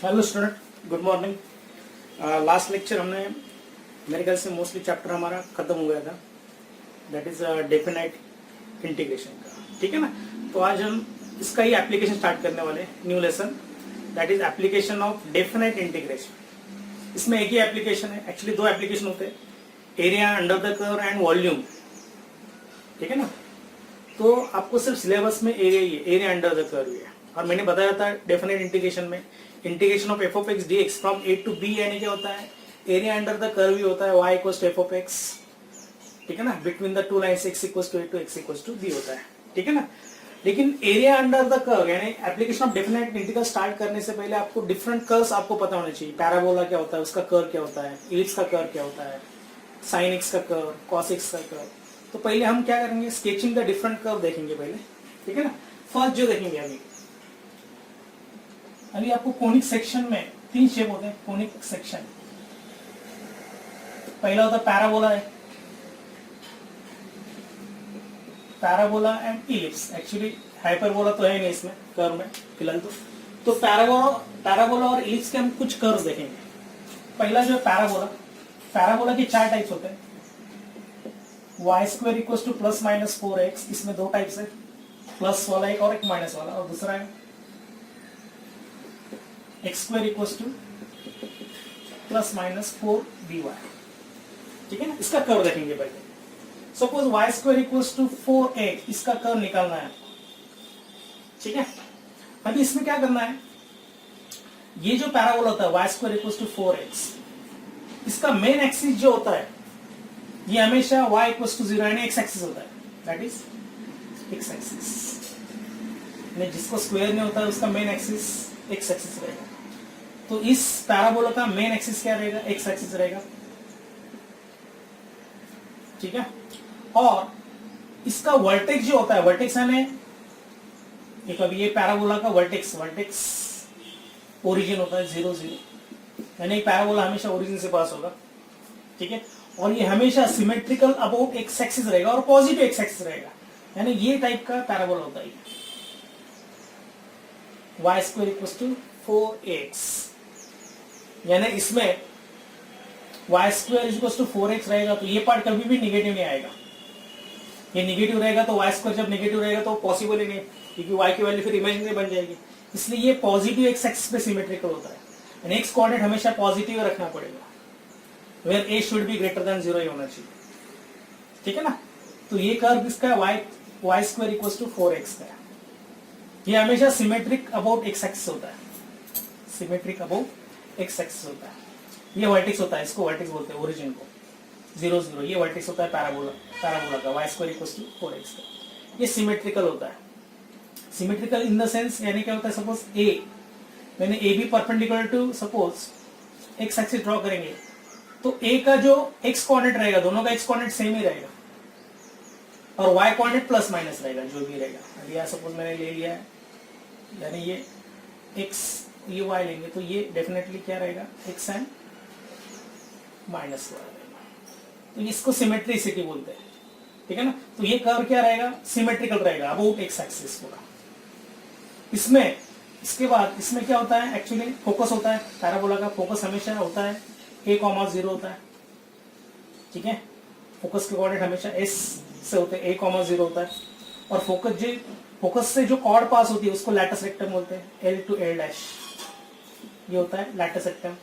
Hello student, good morning. Last lecture हमने मेरे ख्याल से मोस्टली चैप्टर हमारा खत्म हो गया था, दैट इज डेफिनाइट इंटीग्रेशन का। ठीक है ना। तो आज हम इसका ही एप्लीकेशन स्टार्ट करने वाले, new lesson, that is application of definite integration. इसमें एक ही एप्लीकेशन है, एक्चुअली दो एप्लीकेशन होते हैं, area under the curve and volume. ठीक है ना। तो आपको सिर्फ सिलेबस में एरिया ही है, एरिया अंडर द कर्व है। और मैंने बताया था डेफिनेट इंटीग्रेशन में integration of F of X D X from A to B यानी क्या होता है, एरिया अंडर द कर्व ही होता है Y equals to F of X. ठीक है ना। Between the two lines X equals to A to X equals to B होता है। ठीक है ना। लेकिन एरिया अंडर द कर्व यानी application of definite integral start करने से पहले आपको डिफरेंट कर्व्स आपको पता होने चाहिए। पैराबोला क्या होता है, उसका कर्व क्या होता है, इलिप्स का कर्व क्या होता है, साइन एक्स का कर्व, कॉस एक्स का कर्व। तो पहले हम क्या करेंगे, स्केचिंग द डिफरेंट कर्व देखेंगे पहले। ठीक है ना। फर्स्ट जो देखेंगे अभी आपको कोनिक सेक्शन में तीन शेप होते हैं। कोनिक सेक्शन पहला होता है पैराबोला है, parabola and ellipse. Actually hyperbola तो है नहीं इसमें कर्व में फिलहाल। तो पैराबोला और इलिप्स के हम कुछ कर्व देखेंगे। पहला जो है पैराबोला, पैराबोला के चार टाइप्स होते हैं। Y square equals to plus minus 4x, इसमें दो टाइप्स है, प्लस वाला एक और एक माइनस वाला। और दूसरा है X square equals to plus minus 4by। ठीक है ना। इसका कर्व देखेंगे पहले। Suppose Y square equals to 4x, इसका कर्व निकालना है। ठीक है। अभी इसमें क्या करना है, ये जो पैराबोला होता है Y square equals to 4x, इसका मेन एक्सिस जो होता है ये हमेशा y इक्वल्स टू 0 यानी एक्स एक्सिस होता है, दैट इज एक्स एक्सिस। जिसको स्क्वायर नहीं होता है उसका मेन एक्सिस एक्स एक्सिस रहेगा। तो इस पैराबोला का मेन एक्सिस क्या रहेगा, एक्स एक्सिस रहेगा। ठीक है। और इसका वर्टेक्स जो होता है, वर्टेक्स यानी ये पैराबोला का वर्टेक्स ओरिजिन होता है 0 0, यानी पैराबोला हमेशा ओरिजिन से पास होगा। ठीक है। और ये हमेशा सिमेट्रिकल अबाउट एक्स एक्सिस रहेगा और पॉजिटिव एक्स एक्सिस रहेगा, यानी ये टाइप का पैराबोला होता है Y square equals to 4x। यानी इसमें Y square equals to 4x रहेगा तो ये पार्ट कभी भी निगेटिव नहीं आएगा। ये निगेटिव रहेगा तो वाई स्क्वायर जब निगेटिव रहेगा तो पॉसिबल ही नहीं, क्योंकि वाई की वैल्यू फिर इमेजिनरी बन जाएगी। इसलिए ये पॉजिटिव एक्स एक्सिस पे सिमेट्रिकल होता है, यानी एक्स कोऑर्डिनेट हमेशा पॉजिटिव रखना पड़ेगा, where a should be greater than 0 ही होना चाहिए। ठीक है ना। तो ये कर्व इसका y square equals to 4x का, ये हमेशा सिमेट्रिक अबाउट एक्स एक्सिस होता है, सिमेट्रिक अबाउट एक्स एक्सिस होता है। ये वर्टेक्स होता है, इसको वर्टेक्स बोलते हैं ओरिजिन को 0 0। ये वर्टेक्स होता है पैराबोला का y square equals to 4x का। ये सिमेट्रिकल होता है। सिमेट्रिकल इन द सेंस यानी क्या होता है, सपोज a, मैंने a भी perpendicular to suppose X axis draw करेंगे तो a का जो x कोऑर्डिनेट रहेगा, दोनों का x कोऑर्डिनेट सेम ही रहेगा और y कोऑर्डिनेट प्लस माइनस रहेगा, जो भी रहेगा। अभी सपोज मैंने ले लिया है, यानी ये x ये y लेंगे तो ये डेफिनेटली क्या रहेगा, x एंड माइनस y रहेगा। तो इसको सिमेट्रिसिटी बोलते हैं। ठीक है ना। तो ये कर्व क्या रहेगा, सिमेट्रिकल रहेगा अबाउट एक्स एक्सिस पूरा। इसमें इसके बाद इसमें क्या होता है, एक्चुअली फोकस होता है पैराबोला का, फोकस हमेशा होता है a,0 होता है। ठीक है। फोकस के कोऑर्डिनेट हमेशा s से होते हैं, a,0 होता है। और फोकस से जो कॉर्ड पास होती है उसको लैटिस रेक्टम बोलते हैं, L to L', ये होता है लैटिस रेक्टम।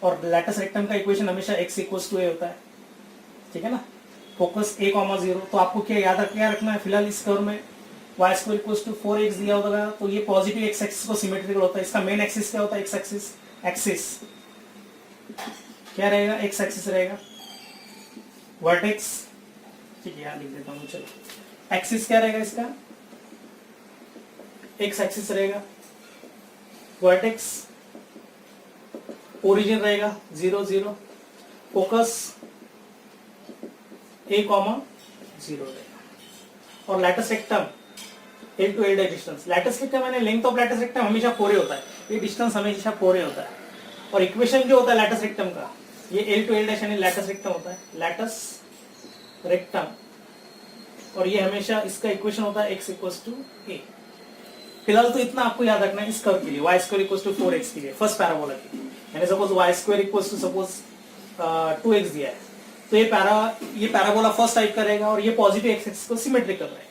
और लैटिस रेक्टम का इक्वेशन हमेशा x इक्वल्स टू a होता है। ठीक है ना। फोकस a,0, तो आपको क्या रखना है फिलहाल इस कर्व में y square equals to 4x दिया होगा, तो ये पॉजिटिव एक्स एक्सिस को सिमेट्रिकल होता है। इसका मेन एक्सिस क्या होता है, एक्स एक्सिस क्या रहेगा, एक्स एक्सिस रहेगा। वर्टेक्स, ठीक है, यहाँ लिख देता हूँ, चलो। एक्सिस क्या रहेगा इसका, एक्स एक्सिस रहेगा। वर्टेक्स ओरिजिन रहेगा 0 0, फोकस a,0 रहेगा। और lattice rectum L to L distance, lattice rectum यानी लेंथ ऑफ लैटिस रेक्टम हमेशा 4a होता है, ये डिस्टेंस हमेशा 4a होता है। और इक्वेशन जो होता है लैटिस रेक्टम का, ये L to L' यानी लैटिस रेक्टम होता है, लैटिस रेक्टम। और ये हमेशा इसका इक्वेशन होता है x इक्वल्स टू a। फिलहाल तो इतना आपको याद रखना है इस कर्व के लिए, y square equals to 4x के लिए फर्स्ट पैराबोला के लिए, यानी suppose y square equals to suppose 2x दिया है, तो ये पैराबोला फर्स्ट टाइप करेगा और ये पॉजिटिव एक्स एक्सिस को सिमेट्रिकल रहेगा।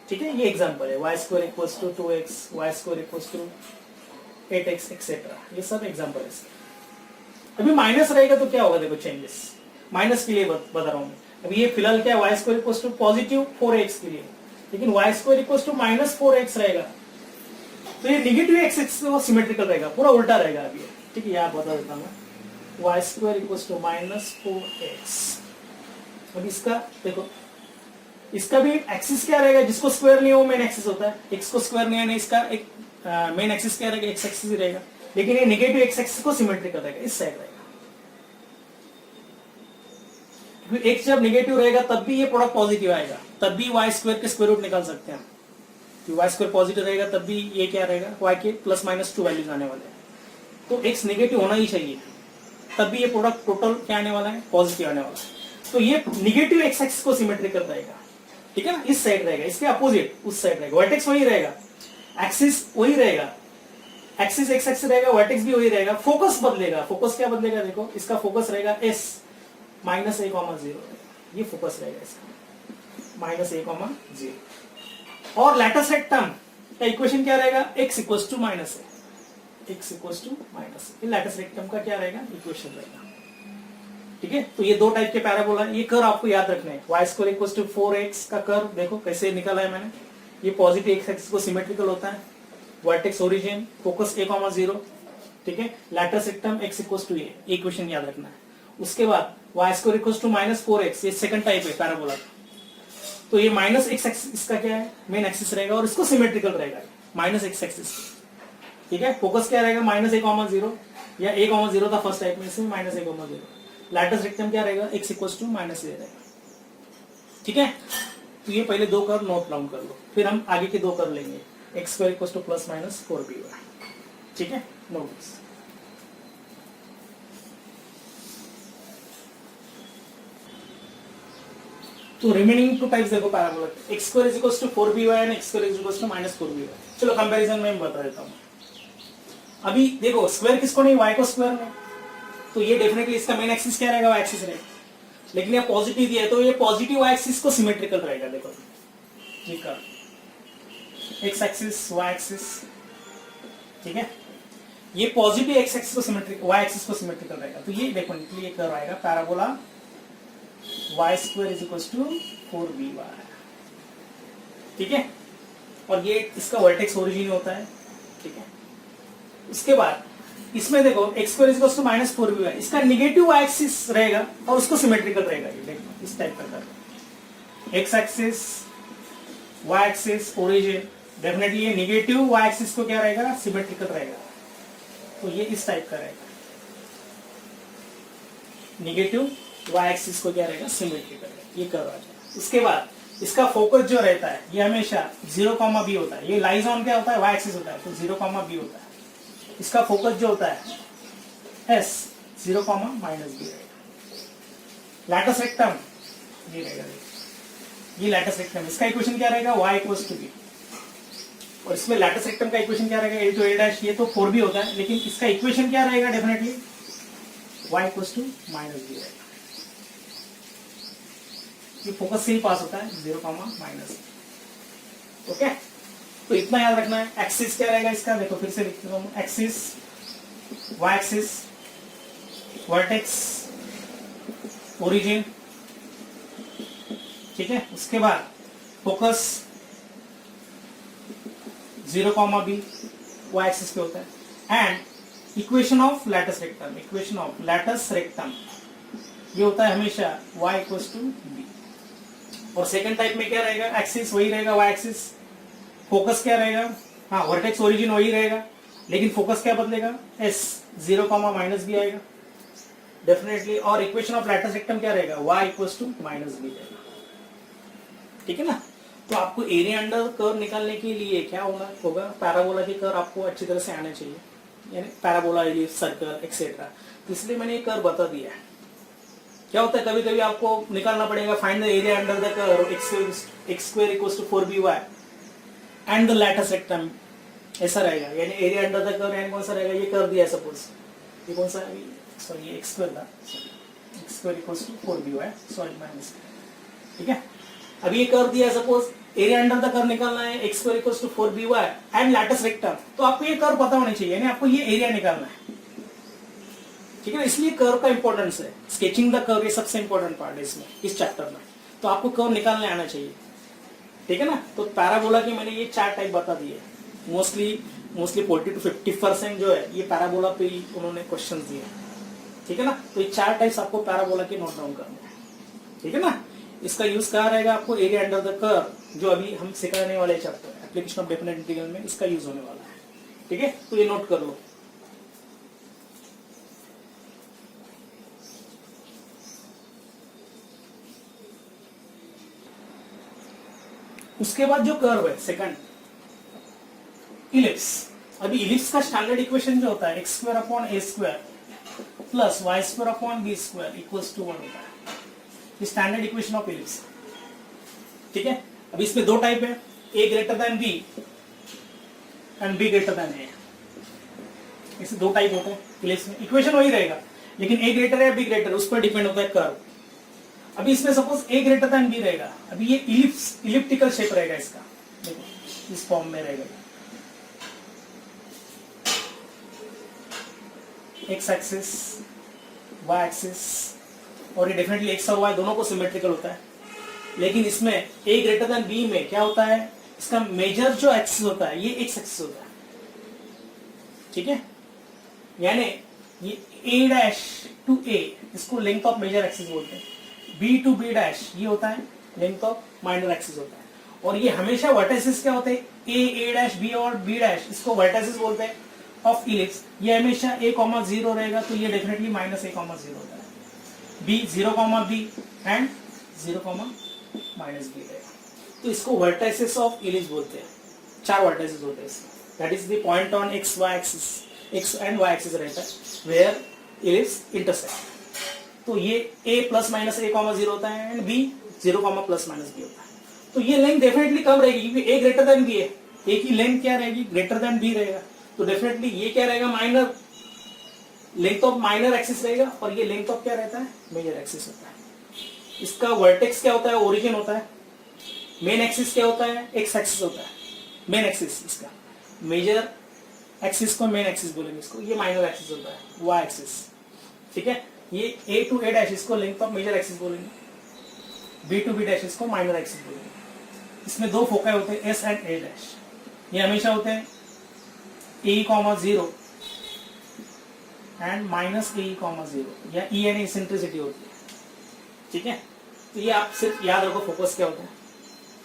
ठीक है, ये एग्जांपल है, y square equals to 2x, y square equals to 8x etcetera, ये सब एग्जांपल है इसके। अभी माइनस रहेगा तो क्या होगा, देखो चेंजेस माइनस के लिए बता रहा हूं मैं। अभी ये फिलहाल क्या है, y square equals to positive 4x के लिए, लेकिन y square equals to minus 4x रहेगा, तो ये निगेटिव एक्स एक्सिस वो सिमेट्रिकल रहेगा, पूरा उल्टा रहेगा अभी। ठीक है, यहाँ बता देता हूँ, y square equals to minus 4x। अब इसका देखो, इसका भी एक्सिस क्या रहेगा, जिसको स्क्वायर नहीं हो मेन एक्सिस होता है, x को स्क्वायर नहीं है, इसका एक मेन एक्सिस क्या रहेगा, x एक्सिस ही रहेगा, लेकिन ये निगेटिव एक्स एक्सिस को सिमेट्रिकल रहेगा, इस साइड रहेगा। x जब निगेटिव रहेगा तब भी ये प्रोडक्ट पॉजिटिव आएगा, तब भी y स्क्वायर के स्क्वायर रूट निकाल सकते हैं। y स्क्वायर पॉजिटिव रहेगा तब भी ये क्या रहेगा, y के प्लस माइनस 2 वैल्यूज आने वाले हैं, तो x निगेटिव होना ही चाहिए, तब भी ये प्रोडक्ट टोटल क्या आने वाला है, पॉजिटिव आने वाला है। तो ये निगेटिव एक्स एक्सिस को सिमेट्रिकल रहेगा, ठीक है ना, इस साइड रहेगा, इसके अपोजिट उस साइड रहेगा, वर्टेक्स वही रहेगा, एक्सिस वही रहेगा, एक्सिस एक्स एक्सिस रहेगा, वर्टेक्स भी वही रहेगा, फोकस बदलेगा। फोकस क्या बदलेगा, देखो इसका फोकस रहेगा s -a, 0, ये फोकस रहेगा इसका -a, 0। और लैटिस रेक्टम का इक्वेशन क्या रहेगा, x equals to minus a, x equals to minus a, ये लैटिस रेक्टम का क्या रहेगा, इक्वेशन रहेगा। ठीक है, तो ये दो टाइप के पैराबोला, ये कर्व आपको याद रखना है। y square equals to 4x का कर्व देखो कैसे निकाला है मैंने, ये पॉजिटिव एक्स एक्सिस को सिमेट्रिकल होता है, वर्टेक्स ओरिजिन, फोकस a, 0, ठीक है, latus rectum x equals to a, ये इक्वेशन याद रखना है। उसके बाद y square equals to minus 4x, ये सेकंड टाइप है पैराबोला, तो ये माइनस एक्स एक्सिस इसका क्या है, मेन एक्सिस रहेगा और इसको सिमेट्रिकल रहेगा माइनस एक्स एक्सिस। ठीक है, फोकस क्या रहेगा, -a, 0, या a, 0 था फर्स्ट टाइप में, इसमें -a, 0। लैटिस रेक्टम क्या रहेगा, x इक्वल्स टू -a रहेगा। ठीक है, तो ये पहले दो कर्व नोट डाउन कर लो, फिर हम आगे के दो कर्व लेंगे, x square equals to plus minus 4by। ठीक है, नोट्स। तो रिमेनिंग टू टाइप्स देखो parabola, x square is equals to 4by and x square is equals to -4by। चलो कंपैरिजन में बता देता हूँ। अभी देखो स्क्वायर किसको नहीं, y को स्क्वायर में, तो ये डेफिनेटली इसका मेन एक्सिस क्या रहेगा, y एक्सिस रहेगा, लेकिन ये पॉजिटिव दिया है तो ये पॉजिटिव y एक्सिस को सिमेट्रिकल रहेगा। देखो ये curve x axis y axis, ठीक है, ये पॉजिटिव x एक्सिस को सिमेट्रिक, y एक्सिस को सिमेट्रिकल रहेगा, तो ये देखो निकली ये कर्व आएगा parabola y square is equals to 4by। ठीक है, और ये इसका वर्टेक्स ओरिजिन होता है। ठीक है, उसके बाद इसमें देखो x square is equals to -4by, इसका निगेटिव y एक्सिस रहेगा और उसको सिमेट्रिकल रहेगा। ये देखो इस टाइप का x axis y axis origin, definitely ये निगेटिव y एक्सिस को क्या रहेगा, सिमेट्रिकल रहेगा, तो ये इस टाइप का रहेगा, निगेटिव y एक्सिस को क्या रहेगा, सिमेट्रिकल रहेगा, ये कर्व आ जाएगा। उसके बाद इसका फोकस जो रहता है ये हमेशा 0, b होता है, ये लाइज ऑन क्या होता है, y एक्सिस होता है, तो 0, b होता है। इसका फोकस जो होता है s 0, -b रहेगा। लैटिस रेक्टम ये रहेगा, ये लैटिस रेक्टम, इसका इक्वेशन क्या रहेगा, y इक्वल्स टू b, और इसमें लैटिस रेक्टम का इक्वेशन क्या रहेगा, a to a', ये तो 4b होता है, लेकिन इसका इक्वेशन क्या रहेगा, definitely y equals to -b रहेगा। ये फोकस से ही पास होता है 0, -b। ओके, तो इतना याद रखना है। एक्सिस क्या रहेगा इसका, देखो फिर से लिखते हूँ, axis y axis, vertex origin, ठीक है, उसके बाद फोकस 0, b y एक्सिस पे होता है, and equation of latus rectum, equation of latus rectum ये होता है हमेशा y इक्वल्स टू b। और सेकंड टाइप में क्या रहेगा, एक्सिस वही रहेगा y एक्सिस, फोकस क्या रहेगा, हाँ वर्टेक्स ओरिजिन वही रहेगा, लेकिन फोकस क्या बदलेगा, s 0, -b आएगा डेफिनेटली, और इक्वेशन ऑफ लैटिस रेक्टम क्या रहेगा, y इक्वल्स टू -b रहेगा। ठीक है ना, तो आपको एरिया अंडर कर्व निकालने के लिए क्या होगा, पैराबोला के कर्व आपको अच्छी तरह से आने चाहिए, यानी पैराबोला, सर्कल एक्सेट्रा, तो इसलिए मैंने ये कर्व बता दिया है। क्या होता है, कभी कभी आपको निकालना पड़ेगा, find the area under the curve x square equals to 4by and the latus rectum, ऐसा रहेगा, यानी एरिया अंडर द कर्व यानी कौन सा रहेगा, ये कर्व दिया है सपोज, ये कौन सा है, सॉरी ये x स्क्वायर था, x square equals to 4by, sorry my mistake, ठीक है। अब ये कर्व दिया है suppose, area under the curve निकालना है, x square equals to 4by and latus rectum, तो आपको ये कर्व पता होना चाहिए, यानी आपको ये एरिया निकालना है, ठीक है। इसलिए कर्व का इंपॉर्टेंस है, स्केचिंग द कर्व ये सबसे इंपॉर्टेंट पार्ट है इसमें, इस चैप्टर में, तो आपको कर्व निकालने आना चाहिए, ठीक है ना। तो पैराबोला की मैंने ये 4 टाइप बता दिए, मोस्टली 40 to 50% जो है ये पैराबोला पे ही उन्होंने क्वेश्चंस दिए, ठीक है ना। तो ये 4 टाइप्स आपको पैराबोला के नोट डाउन करने हैं, ठीक है ना। इसका यूज कहाँ रहेगा आपको, एरिया अंडर द कर्व, जो अभी हम सिखाने वाले chapter application of definite integral में इसका यूज होने वाला है, ठीक है। तो ये नोट कर लो। उसके बाद जो कर्व है सेकंड, इलिप्स। अभी इलिप्स का स्टैंडर्ड इक्वेशन जो होता है x square upon a square plus y square upon b square equals to 1 होता है, ये स्टैंडर्ड इक्वेशन ऑफ इलिप्स, ठीक है। अभी इसमें 2 टाइप है, a greater than b and b greater than a, इससे 2 टाइप होते हैं इलिप्स में। इक्वेशन वही रहेगा लेकिन a ग्रेटर है b ग्रेटर, उस पर डिपेंड होता है कर्व। अभी इसमें suppose a greater than b रहेगा, अभी ये इलिप्टिकल शेप रहेगा इसका, देखो इस फॉर्म में रहेगा, x एक्सिस y एक्सिस, और ये डेफिनेटली x और y दोनों को सिमेट्रिकल होता है। लेकिन इसमें a ग्रेटर देन b में क्या होता है, इसका मेजर जो एक्सिस होता है ये x एक्सिस होता है, ठीक है। यानी ये a डैश टू a, इसको लेंथ ऑफ मेजर एक्सिस बोलते हैं, b टू b डैश ये होता है लेंथ ऑफ माइनर एक्सिस होता है। और ये हमेशा वर्टिसेस क्या होते हैं, a डैश b और b डैश, इसको वर्टिसेस बोलते हैं ऑफ इलिप्स। ये हमेशा a, 0 रहेगा, तो ये डेफिनेटली माइनस a, 0 होता है, b 0, b and 0, minus b रहेगा। तो इसको वर्टिसेस ऑफ इलिप्स बोलते हैं, 4 वर्टिसेस होते हैं इसमें, that is the point on x y axis, x and y axis रहता है वेयर इलिप्स इंटरसेक्ट। तो ये a प्लस माइनस a, 0 होता है and b 0, plus minus b होता है। तो ये लेंथ डेफिनेटली कम रहेगी क्योंकि a ग्रेटर देन b है, a की लेंथ क्या रहेगी, ग्रेटर देन b रहेगा, तो डेफिनेटली ये क्या रहेगा, minor, length of minor axis रहेगा, और ये लेंथ ऑफ क्या रहता है, मेजर एक्सिस होता है। इसका वर्टेक्स क्या होता है, ओरिजिन होता है। मेन एक्सिस क्या होता है, एक्स एक्सिस होता है, मेन एक्सिस। इसका मेजर एक्सिस को मेन एक्सिस बोलेंगे, इसको ये माइनर एक्सिस होता है, वाई एक्सिस, ठीक है। ये a टू a डैश इसको लेंथ ऑफ मेजर एक्सिस बोलेंगे, b टू b डैश इसको माइनर एक्सिस बोलेंगे। इसमें 2 फोकाई होते हैं s एंड a डैश, ये हमेशा होते हैं a, 0 एंड माइनस a, 0, या e यानी इसेंट्रिसिटी होती है, ठीक है। तो ये आप सिर्फ याद रखो फोकस क्या होता है,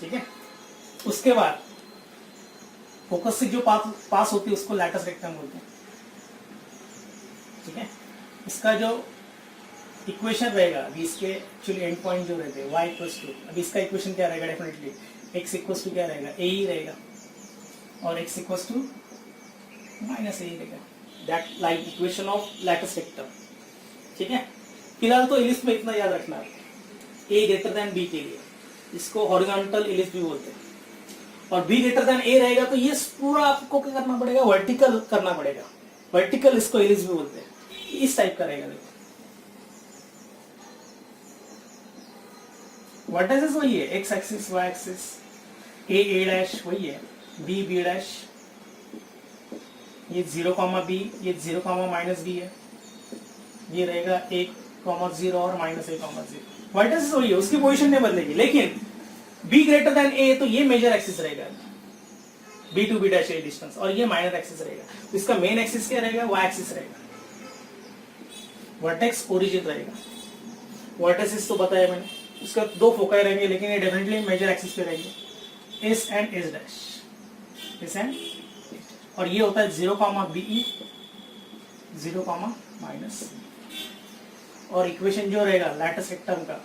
ठीक है। उसके बाद फोकस से जो पास होती है उसको लैटिस रेक्टम बोलते हैं, ठीक है। इसका जो इक्वेशन रहेगा, अभी इसके एक्चुअली एंड पॉइंट जो रहते हैं y इक्वल्स टू, अभी इसका इक्वेशन क्या रहेगा, डेफिनेटली x इक्वल्स टू क्या रहेगा, a ही रहेगा, और x equals to minus a रहेगा, that like equation of latus rectum, ठीक है। फिलहाल तो इलिप्स में इतना याद रखना है, a ग्रेटर देन b के लिए इसको हॉरिजॉन्टल इलिप्स भी बोलते हैं, और b ग्रेटर देन a रहेगा तो ये पूरा आपको क्या करना पड़ेगा, वर्टिकल करना पड़ेगा, वर्टिकल इसको इलिप्स भी बोलते हैं। इस टाइप का रहेगा, देखो वर्टिसेस वही है, x axis y axis, a dash वही है, b b डैश, ये 0, b, ये 0, माइनस b है, ये रहेगा 1, 0 और माइनस a, 0। वर्टिसेस वही है, उसकी पोजीशन नहीं बदलेगी, लेकिन b ग्रेटर देन a तो ये मेजर एक्सिस रहेगा, b to b dash a distance, और ये माइनर एक्सिस रहेगा। तो इसका मेन एक्सिस क्या रहेगा, y एक्सिस रहेगा, वर्टेक्स ओरिजिन रहेगा। वर्टिसेस तो बताया मैंने, इसका 2 फोकाई रहेंगे, लेकिन ये डेफिनेटली मेजर एक्सिस पे रहेंगे, s and s dash, s and, और ये होता है 0, be 0, माइनस, और इक्वेशन जो रहेगा लैटिस रेक्टम का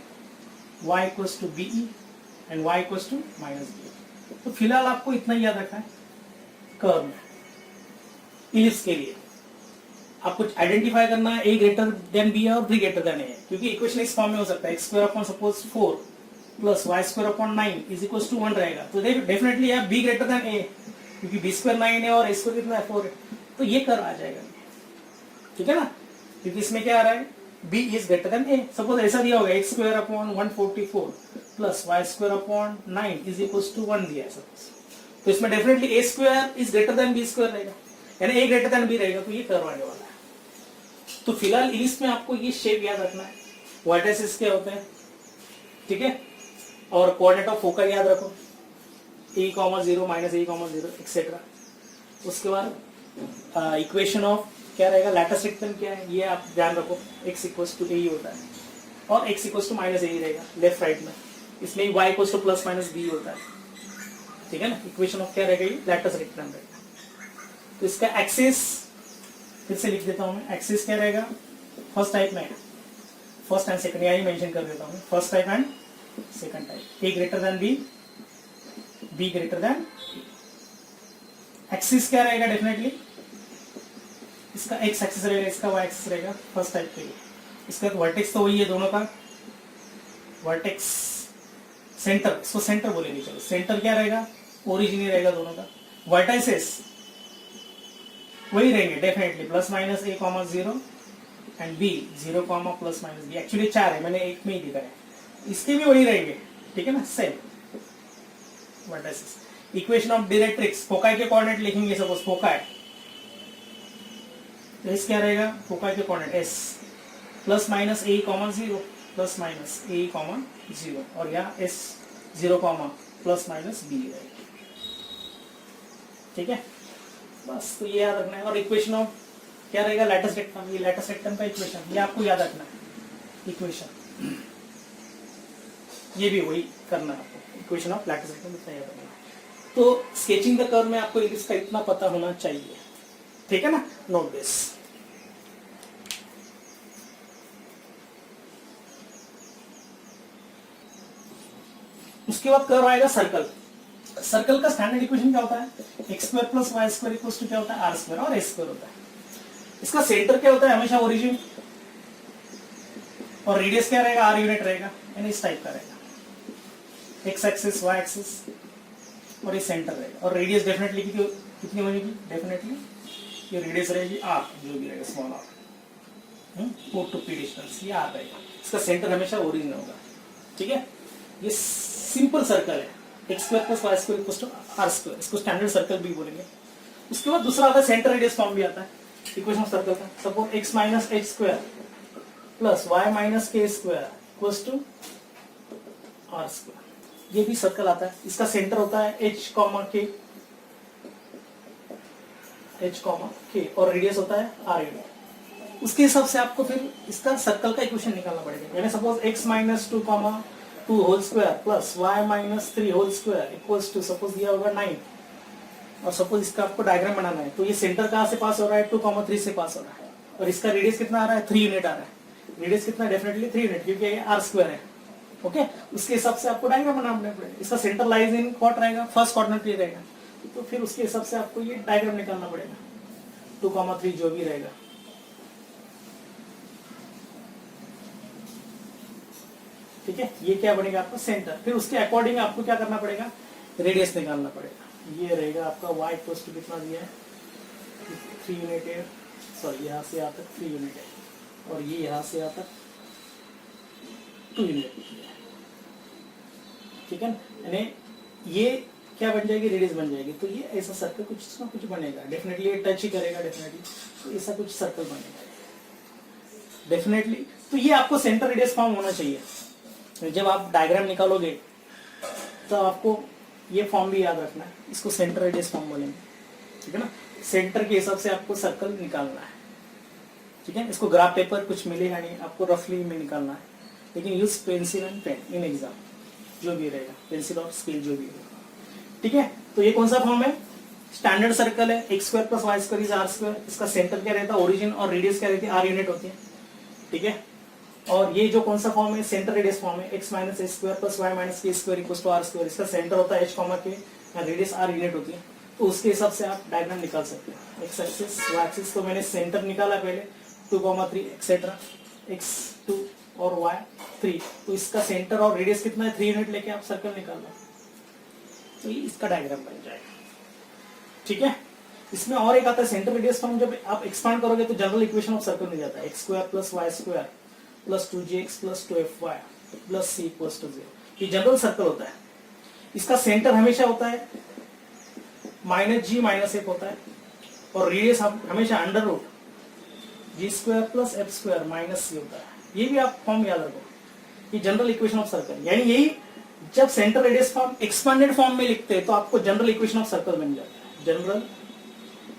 y equals to be and y equals to minus b। तो फिलहाल आपको इतना याद रखना है कर्व में। इलिप्स के लिए आपको आइडेंटिफाई करना है a ग्रेटर देन b है और b ग्रेटर देन a है, क्योंकि इक्वेशन इस फॉर्म में हो सकता है x square upon suppose 4 plus Y square upon 9 is equal to 1 रहेगा। तो डेफिनेटली है बी ग्रेटर देन ए, क्योंकि बी स्क्वायर 9 है और ए स्क्वायर कितना है 4 है, तो ये कर्व आ जाएगा, ठीक है ना, क्योंकि इसमें क्या आ रहा है b is greater than a। Suppose ऐसा दिया होगा x square upon 144 plus Y square upon 9 is equal to 1 दिया है सपोज, तो इसमें definitely a square is greater than b square रहेगा, यानी a ग्रेटर देन b रहेगा, तो ये कर्व आने वाला है। तो फिलहाल इसमें आपको ये शेप याद रखना है, वर्टिसेस क्या होते हैं, ठीक है, और कोऑर्डिनेट ऑफ फोकस याद रखो a, 0 माइनस a, 0 एक्सेट्रा। उसके बाद इक्वेशन ऑफ क्या रहेगा, लैटिस रेक्टम क्या है ये आप ध्यान रखो, x इक्वल्स टू a ही होता है और x equals to minus a ही रहेगा लेफ्ट राइट में, इसमें y equals to plus minus b होता है, ठीक है ना। इक्वेशन ऑफ क्या रहेगा, ये लैटिस रेक्टम रहेगा। तो इसका एक्सिस फिर से लिख देता हूं मैं, एक्सिस क्या रहेगा, फर्स्ट टाइप में फर्स्ट एंड सेकंड यही मेंशन कर देता हूं, first type and second type, a greater than b, b greater than a। Axis क्या रहेगा, डेफिनेटली इसका x एक्सिस रहेगा, इसका y एक्सिस रहेगा फर्स्ट टाइप के लिए। इसका वर्टेक्स तो वही है दोनों का, वर्टेक्स सेंटर, इसको सेंटर बोलेंगे, चलो सेंटर क्या रहेगा, ओरिजिन ही रहेगा दोनों का। वर्टाइसेस वही रहेंगे definitely, plus minus a, 0 and b 0, plus minus b, actually 4 है, मैंने एक में ही दिखा है, इसके भी वही रहेंगे, ठीक है ना, same vertices. Equation of directrix, foci के कोऑर्डिनेट लिखेंगे, सपोज फोकाई, एस क्या रहेगा, फोकाई के coordinate s plus minus a, 0 plus minus a, 0 और यहाँ s 0, प्लस माइनस b रहेगा, ठीक है, बस तो ये याद रखना है। और इक्वेशन ऑफ क्या रहेगा, लैटिस रेक्टम, ये लैटिस रेक्टम का इक्वेशन, ये आपको याद रखना है इक्वेशन, ये भी वही करना है आपको, इक्वेशन ऑफ लैटिस रेक्टम इतना याद रखना है। तो स्केचिंग द कर्व में आपको इसका इतना पता होना चाहिए, ठीक है ना, नोट दिस। उसके बाद कर्व आएगा सर्कल। सर्कल का स्टैंडर्ड इक्वेशन क्या होता है, X square plus Y square equals to क्या होता है, आर स्क्वायर और एस स्क्वायर होता है। इसका सेंटर क्या होता है, हमेशा ओरिजिन, और रेडियस क्या रहेगा, आर यूनिट रहेगा, यानी इस टाइप का रहेगा, एक्स एक्सिस वाई एक्सिस, और ये सेंटर रहेगा। और रेडियस डेफिनेटली कितनी बनेगी, डेफिनेटली ये रेडियस रहेगी आर, जो भी रहेगा स्मॉल आर, पोर टू पी डिस्टेंस, ये आर रहेगा। इसका सेंटर हमेशा ओरिजिन होगा, ठीक है। ये सिंपल सर्कल है, X square plus Y square equals to R square, इसको स्टैंडर्ड सर्कल भी बोलेंगे। उसके बाद दूसरा आता है सेंटर रेडियस फॉर्म भी आता है इक्वेशन ऑफ सर्कल का। Suppose X minus H square plus Y minus K square equals to R square, ये भी सर्कल आता है। इसका सेंटर होता है H comma K, H comma K, और रेडियस होता है आर यूनिट। उसके हिसाब से आपको फिर इसका सर्कल का इक्वेशन निकालना पड़ेगा। यानी suppose X minus 2 comma 2 whole square plus Y minus 3 whole square equals to suppose दिया होगा 9, और सपोज इसका आपको डायग्राम बनाना है। तो ये सेंटर कहाँ से पास हो रहा है, 2,3 से पास हो रहा है, और इसका रेडियस कितना आ रहा है, 3 यूनिट आ रहा है। रेडियस कितना, डेफिनेटली 3 यूनिट, क्योंकि ये आर स्क्वायर है, ओके। उसके हिसाब से आपको डायग्राम बनाना पड़ेगा। इसका सेंटर लाइज इन कॉट रहेगा, फर्स्ट क्वाड्रेंट ये रहेगा, तो फिर उसके हिसाब से आपको ये डायग्राम निकालना पड़ेगा, 2,3 जो भी रहेगा, ठीक है। ये क्या बनेगा आपका सेंटर। फिर उसके अकॉर्डिंग आपको क्या करना पड़ेगा, रेडियस निकालना पड़ेगा। ये रहेगा आपका y इक्वल्स टू कितना दिया है, 3 यूनिट है, सॉरी यहाँ से यहाँ तक 3 यूनिट है, और ये यहाँ से यहाँ तक 2 यूनिट, ठीक है। यानी ये क्या बन जाएगी, रेडियस बन जाएगी। तो ये ऐसा सर्कल कुछ ना कुछ बनेगा, डेफिनेटली ये टच ही करेगा, डेफिनेटली तो ऐसा कुछ सर्कल बनेगा डेफिनेटली। तो ये आपको सेंटर रेडियस फॉर्म होना चाहिए। जब आप डायग्राम निकालोगे तो आपको ये फॉर्म भी याद रखना है, इसको सेंटर रेडियस फॉर्म बोलेंगे, ठीक है ना। सेंटर के हिसाब से आपको सर्कल निकालना है, ठीक है। इसको ग्राफ पेपर कुछ मिलेगा नहीं, आपको रफली में निकालना है, लेकिन use pencil and pain in exam, जो भी रहेगा, पेंसिल और स्केल जो भी रहेगा, ठीक है। तो ये कौन सा फॉर्म है, स्टैंडर्ड सर्कल है, X square plus Y square is R square. इसका सेंटर क्या रहता है, ओरिजिन, और रेडियस क्या रहती है, आर यूनिट होती है, ठीक है। और ये जो कौन सा फॉर्म है, सेंटर रेडियस फॉर्म है, X minus H square plus Y minus K square equals to R square. इसका सेंटर होता है H comma K, radius R unit होती है। तो उसके हिसाब से आप डायग्राम निकाल सकते हैं। एक्स एक्सिस वाई एक्सिस, तो मैंने सेंटर निकाला पहले 2,3 एक्सेट्रा, x2 और y 3। तो इसका सेंटर और रेडियस कितना है 3 यूनिट लेके आप सर्कल निकाल लो, तो ये इसका डायग्राम बन जाएगा। ठीक है, इसमें और एक आता है सेंटर रेडियस फॉर्म। जब आप एक्सपांड करोगे तो जनरल इक्वेशन ऑफ सर्कल मिल जाता है, x square plus y square plus 2gx plus 2fy plus c equals to 0। ये जनरल सर्कल होता है। इसका सेंटर हमेशा होता है -g-1 होता है और रेडियस हमेशा under root g square plus f square minus c होता है। ये भी आप फॉर्म याद रखो, ये जनरल इक्वेशन ऑफ सर्कल। यानी यही जब centre radius form expanded form में लिखते हैं तो आपको जनरल इक्वेशन ऑफ सर्कल बन जाता है, जनरल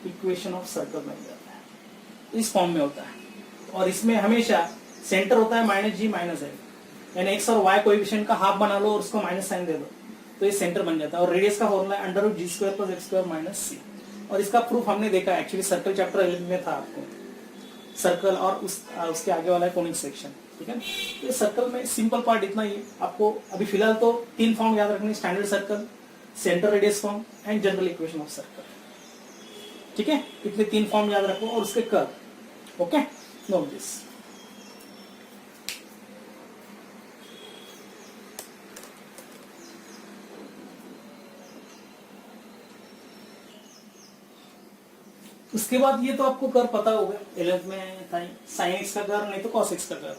इक्वेशन ऑफ सर्कल बन जाता है, इस फॉर्म में होता है। और इसमें हमेशा सेंटर होता है -g-f, यानी x और y कोएफिशिएंट का हाफ बना लो और उसको माइनस साइन दे दो तो ये सेंटर बन जाता है। और रेडियस का फॉर्मूला है under root G square plus F square minus c। और इसका प्रूफ हमने देखा एक्चुअली सर्कल चैप्टर 11 में था आपको, सर्कल और उसके आगे वाला है कोनिक सेक्शन। ठीक है, तो सर्कल में सिंपल पार्ट इतना ही आपको अभी फिलहाल तो 3 फॉर्म याद रखने, standard circle, centre radius form and general equation of circle. ठीक है, इतने 3 फॉर्म याद रखो और उसके कर्व। Okay, no this. उसके बाद ये तो आपको कर्व पता होगा, 11th में था साइन एक्स का कर्व, नहीं तो कॉस एक्स का कर्व।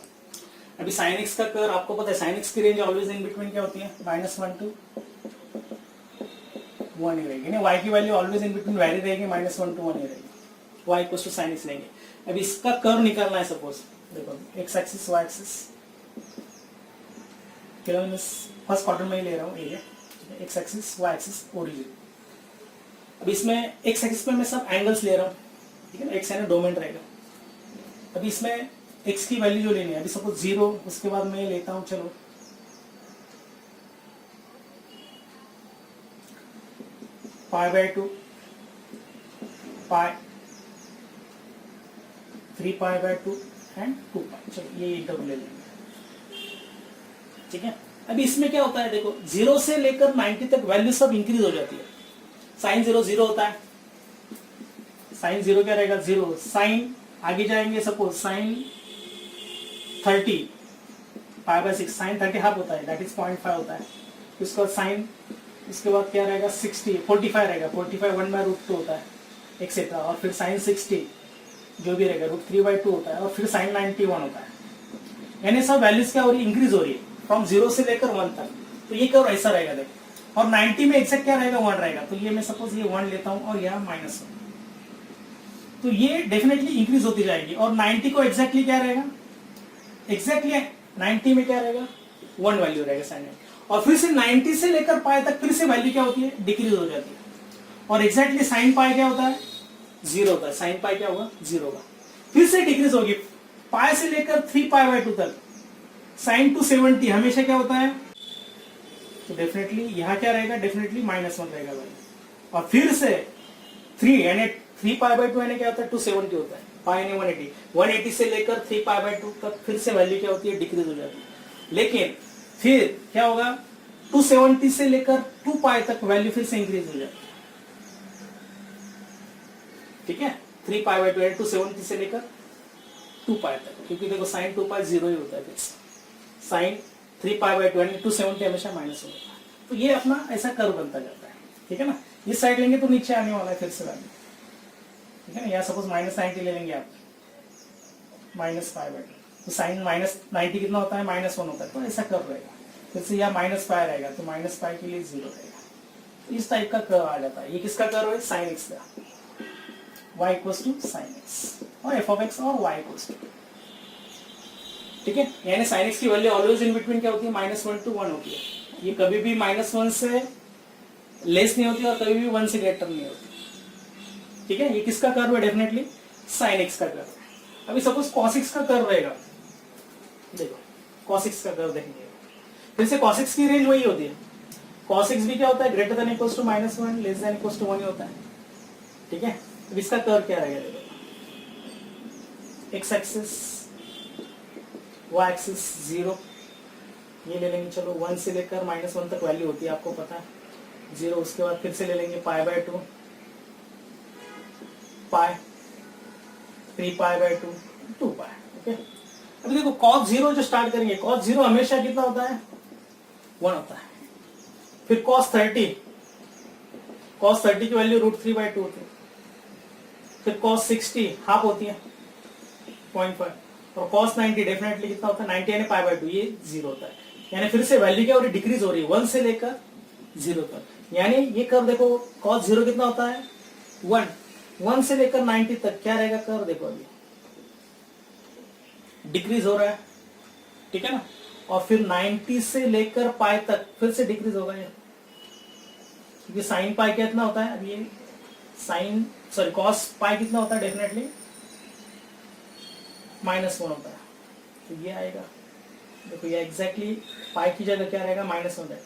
अभी साइन एक्स का कर्व आपको पता है, साइन एक्स की रेंज ऑलवेज इन बिटवीन क्या होती है, -1 to 1 ही रहेगी। वाई की value always in between vary रहेगी, -1 to 1 ही रहेगी। Y equals to sine X लेंगे। अभी इसका कर्व निकालना है, सपोज देखो X axis Y axis, first quarter में ही ले रहा हूँ, ये X axis Y axis origin. अब इसमें एक्स एक्सिस पे मैं सब एंगल्स ले रहा हूँ, ठीक है ना, एक्स है डोमेन रहेगा। अभी इसमें एक्स की वैल्यू जो लेनी है, अभी सपोज 0, उसके बाद मैं लेता हूँ चलो π/2 पाई 3π/2 एंड 2π। चलो ये इंटरवल ले लेंगे। ठीक है, अभी इसमें क्या होता है देखो, 0 से लेकर 90 तक वैल्यू सब इंक्रीज हो जाती है। साइन 0 0 होता है, साइन 0 क्या रहेगा 0। साइन आगे जाएंगे, सपोज साइन 30 π/6, साइन 30 हाफ होता है, दैट इज 0.5 होता है। उसके बाद साइन, उसके बाद क्या रहेगा 45 रहेगा, 45 1/√2 होता है एक्सेट्रा। और फिर साइन 60 जो भी रहेगा √3/2 होता है। और फिर साइन 91 होता है। यानी सब वैल्यूज क्या हो रही है, इंक्रीज हो रही है फ्रॉम 0 से लेकर 1 तक। तो ये कर्व ऐसा रहेगा देखो, और 90 में एग्जैक्ट क्या रहेगा 1 रहेगा। तो ये मैं सपोज ये 1 लेता हूं और यहाँ -1, तो ये डेफिनेटली इंक्रीज होती जाएगी। और 90 को एग्जैक्टली क्या रहेगा, एग्जैक्टली 90 में क्या रहेगा 1 वैल्यू रहेगा साइन। और फिर से 90 से लेकर पाई तक फिर से वैल्यू क्या होती है, डिक्रीज हो जाती है। और एग्जैक्टली साइन पाई क्या होता है 0 होता है, साइन पाई क्या होगा 0 होगा, फिर से डिक्रीज होगी पाई से लेकर 3π/2 तक। साइन 270 हमेशा क्या होता है, तो डेफिनेटली यहाँ क्या रहेगा, डेफिनेटली -1 रहेगा वैल्यू। और फिर से 3 यानी 3π/2 यानी क्या होता है 270 होता है, पाई यानी 180, 180 से लेकर 3π/2 तक फिर से वैल्यू क्या होती है, डिक्रीज हो जाती है। लेकिन फिर क्या होगा, 270 से लेकर 2π तक वैल्यू फिर से इंक्रीज हो जाती है। ठीक है, 3π/2 यानी 270 से लेकर 2π तक, क्योंकि देखो साइन 2π 0 ही होता है, साइन 3π/2 यानी 270 हमेशा माइनस होता है। तो ये अपना ऐसा कर्व बनता जाता है। ठीक है ना, इस साइड लेंगे तो नीचे आने वाला है फिर से वैल्यू। ठीक है ना, यहाँ सपोज -90 ले लेंगे आप, -π/2, तो साइन -90 कितना होता है -1 होता है। तो ऐसा कर्व रहेगा, फिर से यहाँ -π रहेगा, तो -π के लिए 0 रहेगा। इस टाइप का कर्व आ जाता है। ये किसका कर्व है, साइन एक्स का, y equals to sine X और f ऑफ x और y इक्वल्स टू। ठीक है, यानी साइन एक्स की वैल्यू ऑलवेज इन बिटवीन क्या होती है, -1 to 1 होती है। ये कभी भी -1 से लेस नहीं होती और कभी भी 1 से ग्रेटर नहीं होती। ठीक है, ये किसका कर्व है, डेफिनेटली साइन एक्स का कर्व। अभी सपोज cos x का कर्व रहेगा, देखो cos x का कर्व देखेंगे, फिर से cos x की रेंज वही होती है। cos x भी क्या होता है, greater than equals to -1, less than equals to 1 ही होता है। ठीक है, अब इसका कर्व क्या रहेगा, देखो x एक्सिस y एक्सिस 0 ये ले लेंगे, चलो 1 से लेकर -1 तक वैल्यू होती है, आपको पता है 0। उसके बाद फिर से ले लेंगे π/2, पाई 3π/2 2π। ओके, अभी देखो cos 0 जो स्टार्ट करेंगे, cos 0 हमेशा कितना होता है 1 होता है। फिर cos 30 की वैल्यू √3/2 होती है। फिर cos 60 हाफ होती है 0.5 और cos 90 डेफिनेटली कितना होता है 90 यानी π/2, ये 0 होता है। यानी फिर से वैल्यू क्या हो रही है, डिक्रीज हो रही है 1 से लेकर 0 तक। यानी ये कर्व देखो cos 0 कितना होता है 1 से लेकर 90 तक क्या रहेगा कर्व, देखो अभी डिक्रीज हो रहा है, ठीक है ना। और फिर 90 से लेकर पाई तक फिर से डिक्रीज होगा ये, क्योंकि साइन पाई कितना होता है, अब ये cos पाई कितना होता है डेफिनेटली -1 होता है। तो ये आएगा, देखो ये एग्जैक्टली पाई की जगह क्या रहेगा -1 होता है।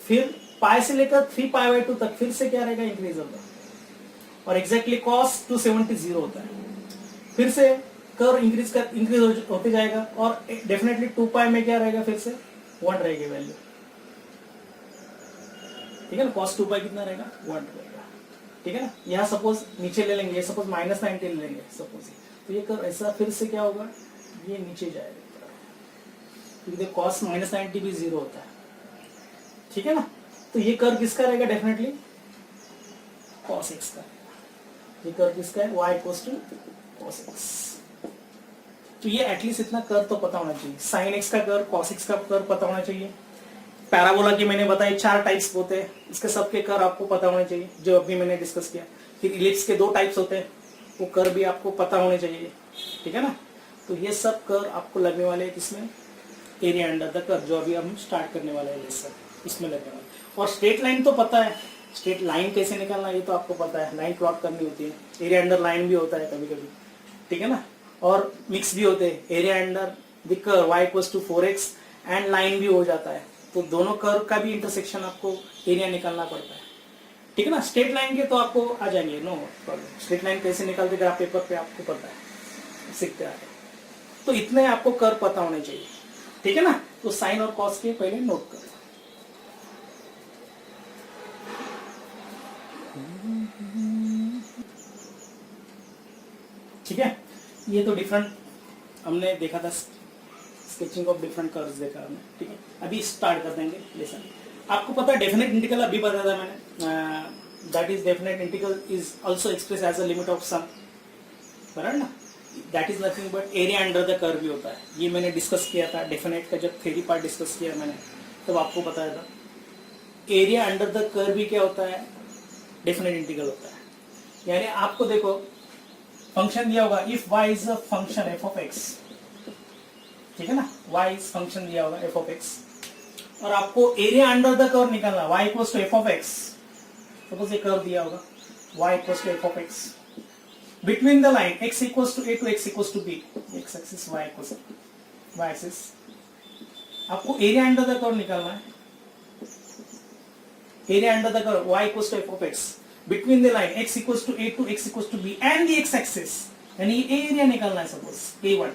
फिर पाई से लेकर 3π/2 तक फिर से क्या रहेगा इंक्रीज होगा, और एग्जैक्टली cos 270 0 होता है। फिर से कर्व इंक्रीज होते जाएगा और डेफिनेटली 2π में क्या रहेगा, फिर से 1 रहेगी वैल्यू, ठीक है ना। cos 2π कितना रहेगा 1 रहेगा, ठीक है ना। यहाँ सपोज नीचे ले लेंगे, सपोज -90 ले लेंगे सपोज, तो ये कर्व ऐसा फिर से क्या होगा, ये नीचे जाएगा, क्योंकि cos -90 भी 0 होता है, ठीक है ना। तो ये कर्व किसका रहेगा, डेफिनेटली cos x का। ये कर्व किसका है, y cos x। तो ये एटलीस्ट इतना कर्व तो पता होना चाहिए, sin x का कर्व, cos x का कर्व पता होना चाहिए। पैराबोला की मैंने बताई 4 टाइप्स होते हैं, इसके सबके कर्व आपको पता होने चाहिए जो अभी मैंने डिस्कस किया। फिर इलिप्स के 2 टाइप्स होते हैं, वो कर्व भी आपको पता होने चाहिए, ठीक है ना। तो ये सब कर्व आपको लगने वाले हैं किसमें, एरिया अंडर द कर्व, जो अभी हम स्टार्ट करने वाले हैं लेसन, इसमें लगने वाले। और स्ट्रेट लाइन तो पता है, स्ट्रेट लाइन कैसे निकालना ये तो आपको पता है, लाइन प्लॉट करनी होती है। एरिया अंडर लाइन भी होता है कभी कभी, ठीक है ना। और मिक्स भी होते हैं, area under the curve y = 4x and line भी हो जाता है। तो दोनों कर्व का भी इंटरसेक्शन आपको एरिया निकालना पड़ता है, ठीक है ना। स्ट्रेट लाइन के तो आपको आ जाएंगे, नो प्रॉब्लम। स्ट्रेट लाइन कैसे निकालते ग्राफ पेपर पे आपको पता है, सीखते आए। तो इतने आपको कर्व पता होने चाहिए, ठीक है ना। तो साइन और कॉस के पहले नोट करो। ठीक है, ये तो डिफरेंट हमने देखा था, स्केचिंग ऑफ डिफरेंट कर्व्स देखा हमने, ठीक है। अभी स्टार्ट कर देंगे लेसन। आपको पता है डेफिनेट इंटीग्रल अभी बताया था मैंने, that is definite integral is also express as a limit of sum, बराबर ना। That is nothing but area under the curve भी होता है। ये मैंने डिस्कस किया था डेफिनेट का, जब थ्योरी पार्ट डिस्कस किया मैंने तब आपको बताया था। एरिया अंडर द कर्व भी क्या होता है, डेफिनेट इंटीग्रल होता है। यानी आपको देखो फंक्शन दिया होगा, if y is a function f of x, ठीक है ना, y इज फंक्शन दिया होगा f of x, और आपको एरिया अंडर द कर्व निकालना, y = f of x। Suppose ये कर्व दिया होगा y = f of x, between the line x = a to x = b, x axis y axis. आपको area under the curve निकालना है, area under the curve y = f of x between the line x = a to x = b and the x axis, यानी ये area निकालना है। Suppose a1,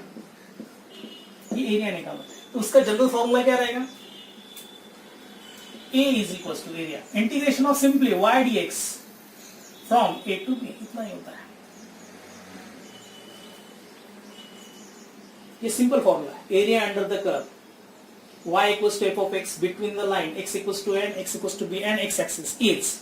ये area निकालना है, तो उसका जनरल फॉर्मूला क्या रहेगा, a = area integration of simply y dx from a to b, इतना ही होता है। ये सिंपल फॉर्मूला है, area under the curve y = f of x between the line x = a, x = b and x axis is,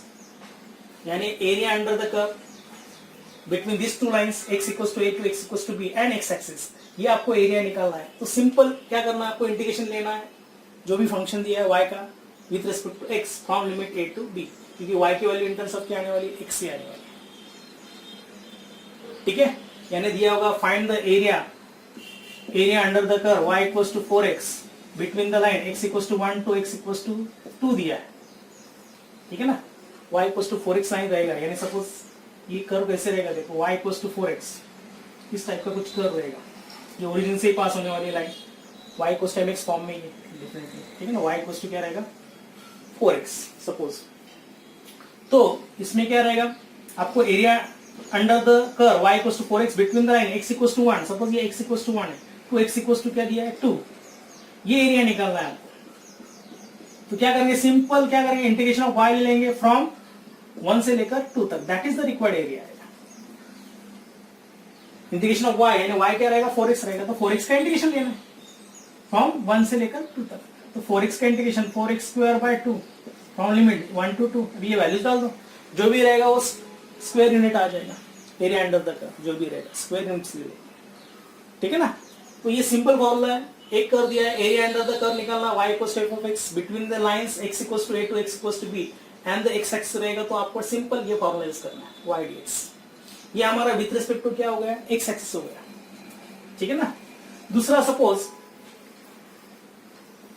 यानी area under the curve between this 2 lines x = a to x = b and x axis, ये आपको area निकालना है। तो simple क्या करना है, आपको इंटीग्रेशन लेना है जो भी फंक्शन दिया है y का with respect to x from limit a to b, क्योंकि y की वैल्यू इन टर्म्स ऑफ क्या आने वाली, x से आने वाली, ठीक है। यानी दिया होगा find the area under the curve y = 4x between the line x = 1 to x = 2 दिया है, ठीक है ना। y = 4x साइन रहेगा, यानी सपोज ये कर्व कैसे रहेगा, देखो y = 4x, इस टाइप का कुछ कर्व रहेगा जो ओरिजिन से ही पास होने वाली लाइन, y = mx फॉर्म में, ये डिफरेंटली, ठीक है ना। y = क्या रहेगा 4x सपोज। तो इसमें क्या रहेगा, आपको area under the curve y = 4x between the line x = 1, suppose ये x = 1 है, तो x = क्या दिया है 2, ये एरिया निकालना है आपको। तो क्या करेंगे, सिंपल क्या करेंगे, इंटीग्रेशन ऑफ y ले लेंगे फ्रॉम 1 से लेकर 2 तक, that is the required area. Integration of y यानी y क्या रहेगा 4x रहेगा, तो 4x का इंटीग्रेशन लेना है फ्रॉम 1 से लेकर 2 तक। तो 4x का integration 4x² 2 from limit 1 to 2। अभी ये वैल्यूज डाल दो, जो भी रहेगा वो स्क्वायर यूनिट आ जाएगा, एरिया अंडर द कर्व जो भी रहेगा स्क्वायर यूनिट्स ले लेंगे, ठीक है ना। तो ये सिंपल फॉर्मूला है, एक कर दिया है, एरिया अंडर द कर्व निकालना, y equals to f of x between the lines x equals to a to x equals to b and the x axis रहेगा, तो आपको सिंपल ये फॉर्मूला यूज करना है y dx। ये हमारा with respect to क्या हो गया, x एक्सिस हो गया, ठीक है ना। दूसरा सपोज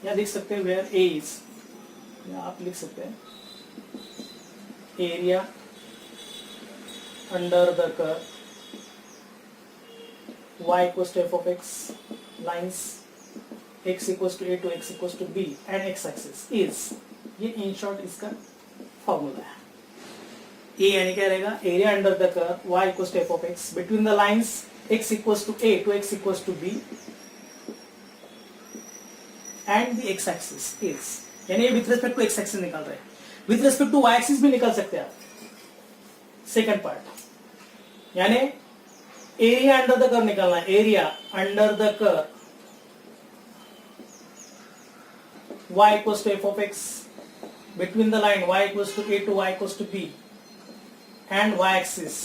या लिख सकते हैं वेयर a इज, या आप लिख सकते हैं area under the curve y equals to f of x lines x equals to a to x equals to b and x axis is, ये इन शॉर्ट इसका फॉर्मूला है। a यानी क्या रहेगा, area under the curve y equals to f of x between the lines x equals to a to x equals to b and the x axis is, यानी with respect to x axis निकाल रहे हैं, with respect to y axis भी निकाल सकते हैं आप। Second part यानी एरिया अंडर द कर्व निकालना है, area under the curve y equals to f of x between the line y equals to a to y equals to b and y axis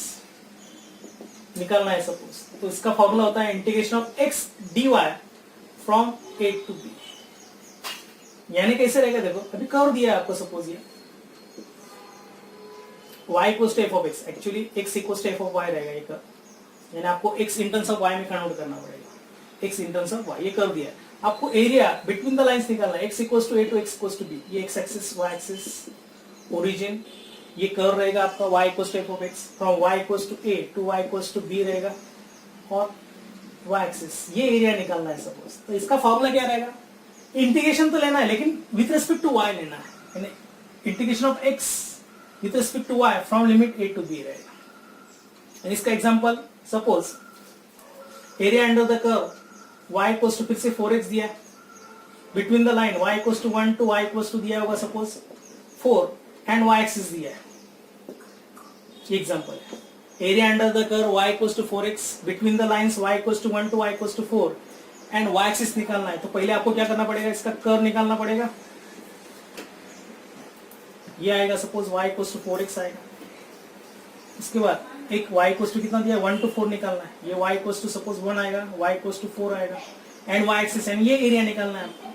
निकालना है suppose, तो इसका formula होता है integration of x dy from a to b। यानी कैसे रहेगा, देखो अभी कर्व दिया है आपको, सपोज ये y equals to f of x, actually x equals to f of y रहेगा ये कर्व, यानी आपको x in terms of y में कन्वर्ट करना पड़ेगा, x in terms of y, ये कर्व दिया है आपको। एरिया बिटवीन द लाइंस निकालना है, x equals to a to x equals to b, ये x axis y axis origin, ये कर्व रहेगा आपका y equals to f of x from y equals to a to y equals to b रहेगा, और y axis ये area निकालना है suppose. तो इसका फॉर्मूला क्या रहेगा, इंटीग्रेशन तो लेना है लेकिन विथ रिस्पेक्ट टू y लेना है, यानी integration of x with respect to y from limit a to b रहेगा। इसका example suppose area under the curve y equals to फिर से 4x दिया है, between the line y equals to 1 to y equals to दिया होगा suppose 4 and y axis दिया है, ये एग्जांपल है। Area under the curve y equals to 4x between the lines y equals to 1 to y equals to 4 and y axis निकालना है, तो पहले आपको क्या करना पड़ेगा, इसका कर्व निकालना पड़ेगा। ये आएगा suppose y equals to 4x आएगा, इसके बाद एक y इक्वल्स टू कितना दिया 1 टू 4 निकालना है, ये y इक्वल्स टू सपोज 1 आएगा, y इक्वल्स टू 4 आएगा एंड y एक्सिस एंड ये एरिया निकालना है आपको।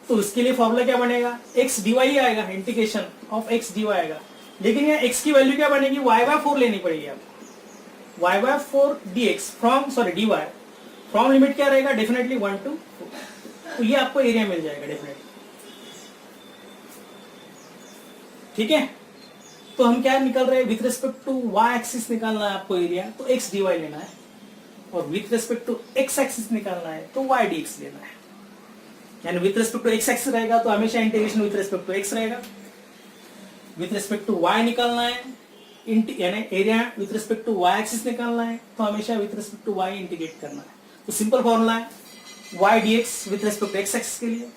तो इसके लिए फॉर्मूला क्या बनेगा, x dy आएगा, इंटीग्रेशन ऑफ x dy आएगा, लेकिन यहाँ x की वैल्यू क्या बनेगी, y/4 लेनी पड़ेगी आपको, y/4 dx from dy from limit क्या रहेगा, डेफिनेटली 1 टू 4, तो ये आपको एरिया मिल जाएगा डेफिनेटली, ठीक है। तो हम क्या निकल रहे हैं, with respect to y axis निकालना है आपको एरिया, तो x dy लेना है, और with respect to x axis निकालना है तो y dx लेना है। यानी with respect to x axis रहेगा तो हमेशा integration with respect to x रहेगा, विथ रिस्पेक्ट टू y निकालना है यानी area with respect to y axis निकालना है तो हमेशा with respect to y integrate करना है। तो सिंपल फॉर्मूला है y dx with respect to x axis के लिए,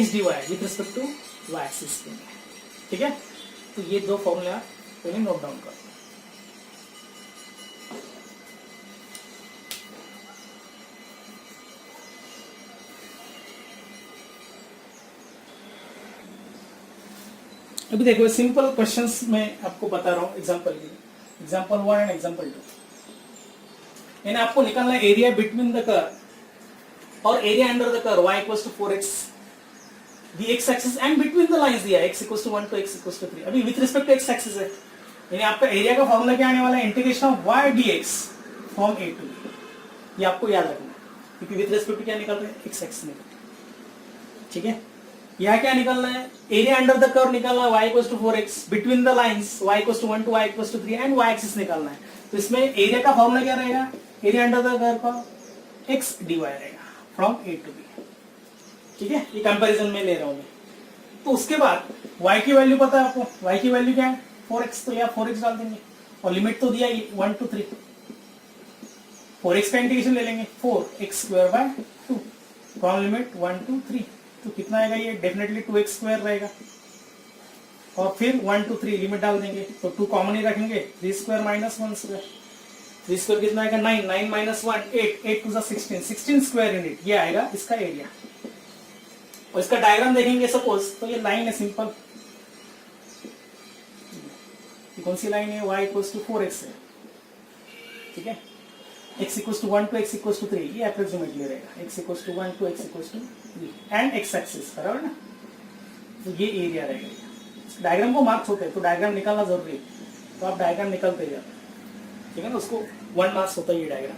x dy with respect to y axis के लिए, ठीक है। तो ये दो फॉर्मूला पहले नोट डाउन कर। अभी देखो सिंपल क्वेश्चंस में आपको बता रहा हूं एग्जांपल के लिए, एग्जांपल 1 एंड एग्जांपल 2। यानी आपको निकालना है एरिया बिटवीन द कर्व और area under the curve y equals to 4x, the x axis and between the lines दिया x equals to 1 to x equals to 3। अभी with respect to x axis है, यानी आपका area का formula क्या आने वाला है, integration of y dx from a to b। ये आपको याद रखना है क्योंकि विथ रिस्पेक्ट टू क्या निकल रहा है, x एक्सिस निकल रहा है, ठीक है। यहाँ क्या निकलना है, एरिया अंडर द कर्व निकालना है y equals to 4x between the lines y equals to 1 to y equals to 3 and y axis निकालना है। तो इसमें एरिया का फॉर्मूला क्या रहेगा, एरिया अंडर द कर्व का x dy रहेगा फ्रॉम a टू b, ठीक है। ये कंपैरिजन में ले रहा हूं मैं। तो उसके बाद y की वैल्यू पता है आपको, y की वैल्यू क्या है 4x, तो यहाँ 4x डाल देंगे और लिमिट तो दिया 1 टू 3, 4x का इंटीग्रेशन ले लेंगे 4x² 2 फ्रॉम लिमिट 1 टू 3, तो कितना आएगा ये, डेफिनेटली 2x² रहेगा, और फिर 1 टू 3 लिमिट डाल देंगे तो 2 कॉमन ही रखेंगे, 3² - 1², 3 स्क्वायर कितना आएगा 9, 9 माइनस 1 8, 8 टू 16, 16 स्क्वायर यूनिट ये आएगा इसका एरिया। और इसका डायग्राम देखेंगे सपोज तो ये लाइन है सिंपल, कौन सी लाइन है y इक्वल्स टू 4x है, ठीक है, x equals to 1 to x equals to 3 ये अप्रोक्सीमेटली रहेगा, x equals to 1 to x equals to 3 and x axis बराबर ना, तो ये एरिया रहेगा। डायग्राम को मार्क्स होते हैं तो डायग्राम निकालना जरूरी है, तो आप डायग्राम निकालते जाते हैं, ठीक है ना, उसको 1 मार्क्स होता है ये डायग्राम।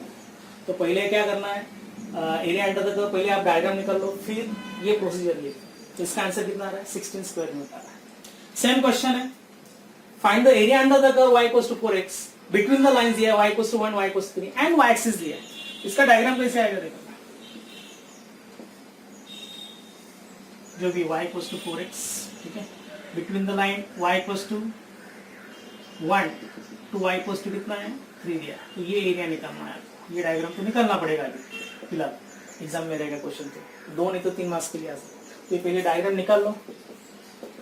तो पहले क्या करना है, एरिया अंडर द कर्व, पहले आप डायग्राम निकाल लो, फिर ये प्रोसीजर ये, तो इसका आंसर कितना आ रहा है 16 स्क्वायर यूनिट आ रहा है। सेम क्वेश्चन है, find the area under the curve y equals to 4x, between the lines दिया y equals to 1 y equals to 3 and y axis दिया है, इसका डायग्राम कैसे आएगा देखो, जो भी y इक्वल्स टू 4x, ठीक है, between the line y equals to 1 to y equals to कितना है 3 दिया, तो ये एरिया निकालना है आपको, ये डायग्राम तो निकालना पड़ेगा अभी फिलहाल एग्जाम में रहेगा क्वेश्चन, तो 2 नहीं तो 3 मार्क्स के लिए आ सकते। तो पहले डायग्राम निकाल लो,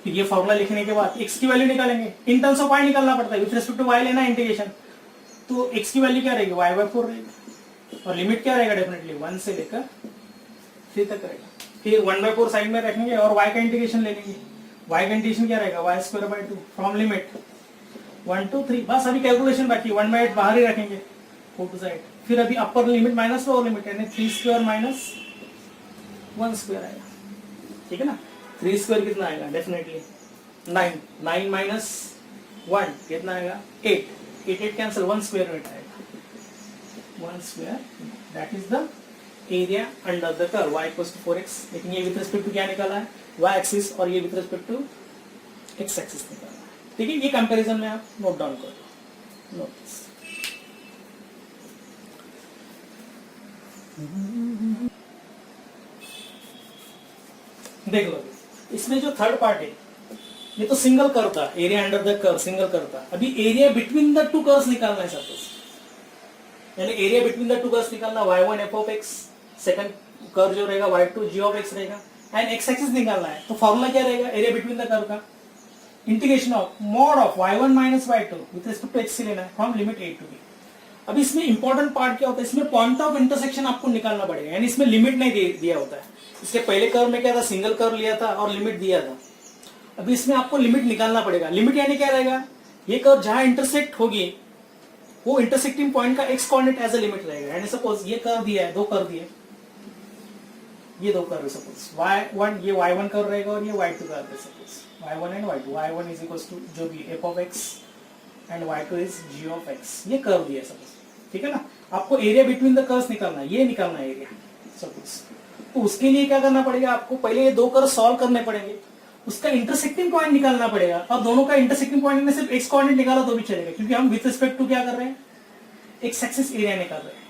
फिर ये फॉर्मूला लिखने के बाद x की वैल्यू निकालेंगे, इन टर्म्स ऑफ y निकालना पड़ता है, विद रिस्पेक्ट टू y लेना इंटीग्रेशन, तो x की वैल्यू क्या रहेगी y/4 रहेगी, और लिमिट क्या रहेगा डेफिनेटली 1 से लेकर 3 तक रहेगा, फिर 1/4 साइड में रखेंगे और y का इंटीग्रेशन ले लेंगे, y का इंटीग्रेशन क्या रहेगा y²/2 फ्रॉम लिमिट 1 to 3, बस अभी कैलकुलेशन बाकी 1/8 बाहर ही रखेंगे 4 टू साइड, फिर अभी upper limit minus lower limit यानी 3 स्क्वायर माइनस 1 स्क्वायर आएगा, ठीक है ना, 3 स्क्वायर कितना आएगा डेफिनेटली 9, 9 माइनस 1 कितना आएगा 8, 8 कैंसिल 1 स्क्वायर यूनिट आएगा, 1 square, that is the area under the curve y equals to 4x। लेकिन ये विद रिस्पेक्ट टू क्या निकाला है y एक्सिस, और ये with respect to x axis निकाला है, ठीक है, ये कंपैरिजन में आप नोट डाउन कर लो, नोट दिस। देख लो इसमें जो थर्ड पार्ट है ये तो सिंगल कर्व था, area under the curve single curve था, अभी area between the two curves निकालना है सपोज, यानी area between the two curves निकालना, y1 f of x, second curve जो रहेगा y2 g ऑफ x रहेगा, एंड x एक्सिस निकालना है, तो फॉर्मूला क्या रहेगा एरिया बिटवीन द कर्व का, integration of mod of y1 minus y2 with respect to x से लेना है from limit a to b। अब इसमें इंपॉर्टेंट पार्ट क्या होता है, इसमें पॉइंट ऑफ इंटरसेक्शन आपको निकालना पड़ेगा, यानी इसमें लिमिट नहीं दिया होता है, इसके पहले कर्व में क्या था सिंगल कर्व लिया था और लिमिट दिया था, अभी इसमें आपको लिमिट निकालना पड़ेगा। लिमिट यानी क्या रहेगा, ये कर्व जहां इंटरसेक्ट होगी वो इंटरसेक्टिंग पॉइंट का x coordinate as a limit रहेगा, यानी सपोज ये कर्व दिया है, 2 कर्व दिए, ये 2 कर्व है सपोज, y1 ये y1 कर्व रहेगा और ये y2 कर्व है suppose, y1 and y2, y1 is equals to जो भी f of x and y2 is g of x, ये कर्व दिया है सपोज, ठीक है ना, आपको एरिया बिटवीन द कर्व्स निकालना है, ये निकालना है एरिया सपोज, तो उसके लिए क्या करना पड़ेगा आपको, पहले ये 2 कर्व सॉल्व करने पड़ेंगे, उसका इंटरसेक्टिंग पॉइंट निकालना पड़ेगा, और दोनों का इंटरसेक्टिंग पॉइंट में सिर्फ x कोऑर्डिनेट निकाला तो भी चलेगा, क्योंकि हम विद रिस्पेक्ट टू क्या कर रहे हैं x एक्सिस एरिया निकाल रहे हैं,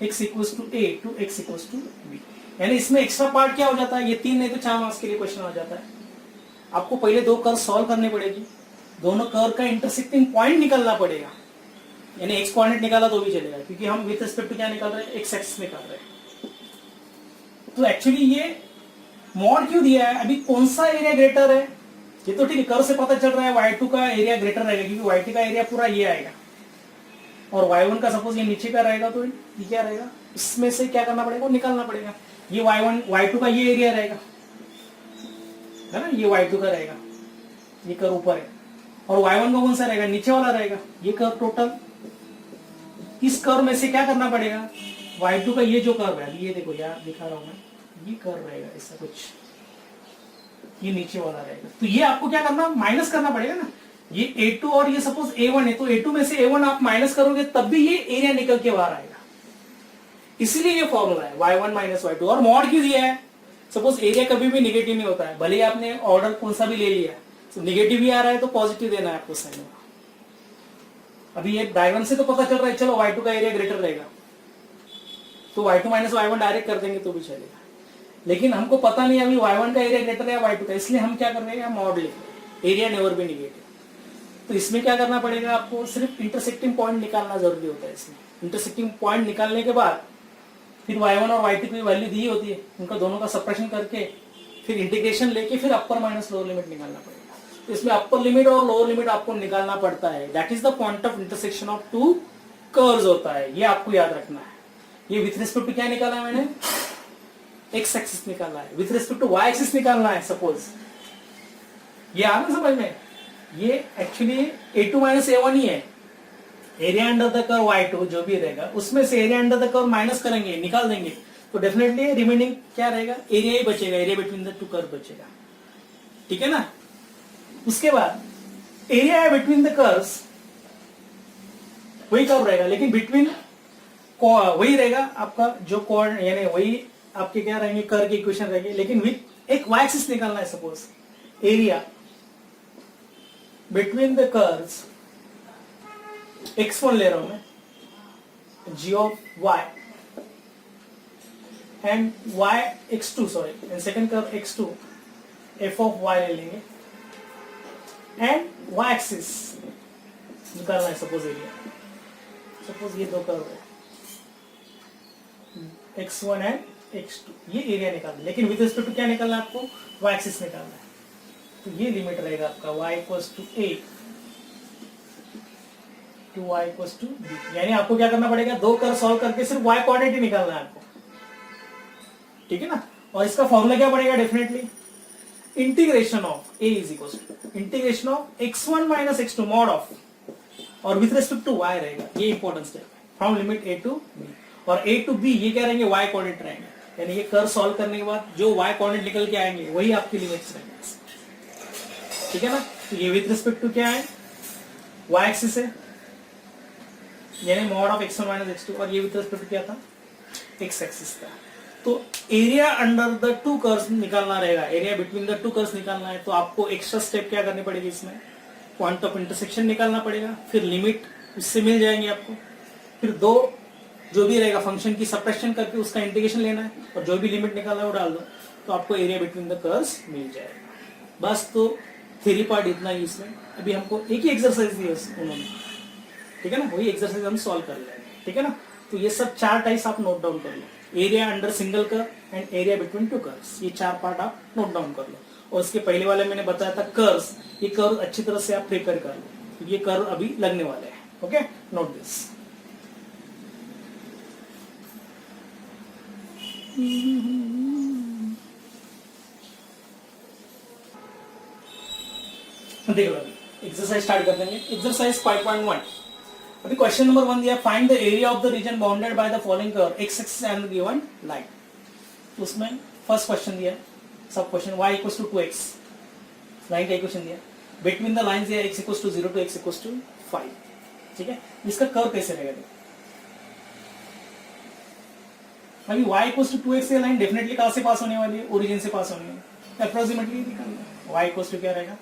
x equals to a to x equals to b, यानी इसमें एक्स्ट्रा पार्ट क्या हो जाता है, ये 3 नहीं तो 4 मार्क्स के लिए क्वेश्चन हो जाता है, आपको पहले 2 कर्व सॉल्व करने पड़ेगी, दोनों कर्व का इंटरसेक्टिंग पॉइंट निकालना पड़ेगा, यानी x कोऑर्डिनेट निकाला तो भी चलेगा, क्योंकि हम विद रिस्पेक्ट टू क्या निकाल रहे हैं x एक्सिस निकाल रहे हैं। तो एक्चुअली ये मॉड क्यों दिया है, अभी कौन सा एरिया ग्रेटर है, ये तो ठीक है कर्व से पता चल रहा है y2 का एरिया ग्रेटर रहेगा, क्योंकि y2 का एरिया पूरा ये आएगा, और y1 का सपोज ये नीचे का रहेगा, तो ये क्या रहेगा, इसमें से क्या करना पड़ेगा, निकालना पड़ेगा, ये y2 का ये एरिया रहेगा, है ना, ये y2 का रहेगा, ये कर्व ऊपर है, और y1 का कौन सा रहेगा, नीचे वाला रहेगा, ये कर्व टोटल, इस कर्व में से क्या करना पड़ेगा, y2 का ये जो कर्व है, ये देखो यार दिखा रहा हूं मैं, ये कर्व रहेगा ऐसा कुछ, ये नीचे वाला रहेगा, तो ये आपको क्या करना, माइनस करना पड़ेगा ना, ये a2 और ये सपोज a1 है, तो a2 में से a1 आप माइनस करोगे तब भी ये एरिया निकल के बाहर आएगा, इसीलिए ये फॉर्मूला है y1 माइनस y2। और मॉड क्यों दिया है, सपोज एरिया कभी भी निगेटिव नहीं होता है, भले ही आपने ऑर्डर कौन सा भी ले लिया, तो निगेटिव ही आ रहा है तो पॉजिटिव देना है आपको साइन में। अभी ये डायग्राम से तो पता चल रहा है, चलो y2 का एरिया ग्रेटर रहेगा, तो y2 माइनस y1 डायरेक्ट कर देंगे तो भी चलेगा, लेकिन हमको पता नहीं अभी y1 का एरिया ग्रेटर है या y2 का, इसलिए हम क्या कर रहे हैं, मॉड लिख रहे हैं, एरिया नेवर बी निगेटिव। तो इसमें क्या करना पड़ेगा आपको, सिर्फ इंटरसेक्टिंग पॉइंट निकालना जरूरी होता है, इसमें इंटरसेक्टिंग पॉइंट निकालने के बाद फिर y1 और y2 की वैल्यू दी होती है, उनका दोनों का सप्रेशन करके फिर इंटीग्रेशन लेके फिर अपर माइनस लोअर लिमिट निकालना पड़ेगा, तो इसमें अपर लिमिट और लोअर लिमिट आपको निकालना पड़ता है। That is the point of intersection of to curves होता है, ये आपको याद रखना है। ये विथ रिस्पेक्ट टू क्या निकाला है मैंने, एक्स एक्सिस निकालना है, with respect to y axis निकालना है। सपोज ये आ रहा समझ में, ये एक्चुअली a2 माइनस a1 ही है। Area under the curve y2 जो भी रहेगा उसमें से area under the curve minus करेंगे, निकाल देंगे, तो डेफिनेटली रिमेनिंग क्या रहेगा, एरिया ही बचेगा, area between the to curve बचेगा। ठीक है ना। उसके बाद एरिया है बिटवीन द कर्व्स, वही कर्व रहेगा, लेकिन बिटवीन वही रहेगा आपका जो कोण, यानी वही आपके क्या रहेंगे, कर्व के इक्वेशन रहेंगे, लेकिन विथ एक y एक्सिस निकालना है। Suppose area between the curves x1 ले रहा हूं मैं, g of y and y x2 sorry, and second curve x2 f of y ले लेंगे एंड y एक्सिस निकालना है। सपोज एरिया, सपोज ये दो कर्व है x1 एंड x2, ये एरिया निकालना है, लेकिन विद रिस्पेक्ट टू क्या निकालना है आपको, y एक्सिस निकालना है। तो ये लिमिट रहेगा आपका y equals to a to y equals to b। यानी आपको क्या करना पड़ेगा, दो कर्व सॉल्व करके सिर्फ y कोऑर्डिनेट ही निकालना है आपको। ठीक है ना। और इसका फॉर्मूला क्या पड़ेगा, definitely integration of a is equals to integration of x1 minus x2 mod of, और विथ रिस्पेक्ट टू y रहेगा, ये इंपॉर्टेंट स्टेप है, from limit a to b। और a टू b ये क्या रहेंगे, y कोऑर्डिनेट रहेंगे, यानी ये कर्व सॉल्व करने के बाद जो y कोऑर्डिनेट निकल के आएंगे वही आपकी लिमिट्स रहेंगे। ठीक है ना। तो ये विथ रिस्पेक्ट टू क्या है, y एक्सिस है, यानी mod of x1 minus x2, और ये विथ रिस्पेक्ट टू क्या था, x एक्सिस था। तो area under the two curves निकालना रहेगा, area between the two curves निकालना है, तो आपको एक्स्ट्रा स्टेप क्या करनी पड़ेगी, इसमें पॉइंट ऑफ इंटरसेक्शन निकालना पड़ेगा, फिर लिमिट उससे मिल जाएंगे आपको, फिर दो जो भी रहेगा फंक्शन की सबट्रैक्शन करके उसका इंटीग्रेशन लेना है, और जो भी लिमिट निकालना है वो डाल दो, तो आपको एरिया बिटवीन द कर्व्स मिल जाएगा। बस तो थ्योरी पार्ट इतना ही इसमें। अभी हमको एक ही एक्सरसाइज दी उन्होंने, ठीक है ना, वही एक्सरसाइज हम सॉल्व कर लेंगे। ठीक है ना। तो ये सब चार टाइप्स आप नोट डाउन कर लो, area under single curve and area between two curves, ये चार पार्ट आप नोट डाउन कर लो। और इसके पहले वाले मैंने बताया था कर्व्स, ये कर्व अच्छी तरह से आप प्रिपेयर कर लो, ये कर्व अभी लगने वाले हैं। Okay, note this. देखो अभी एक्सरसाइज स्टार्ट कर देंगे। एक्सरसाइज 5.1। अभी क्वेश्चन नंबर 1 दिया, find the area of the region bounded by the following curve x axis and given line. तो उसमें फर्स्ट क्वेश्चन दिया, sub question y equals to 2x, line का इक्वेशन दिया, between the lines दिया x equals to 0 to x equals to 5। ठीक है, इसका curve कैसे रहेगा। अभी y इक्वल्स टू 2x ये लाइन डेफिनेटली कहां से पास होने वाली है, ओरिजिन से पास होने वाली है, अप्रोक्सीमेटली निकालना है। y इक्वल्स टू क्या रहेगा,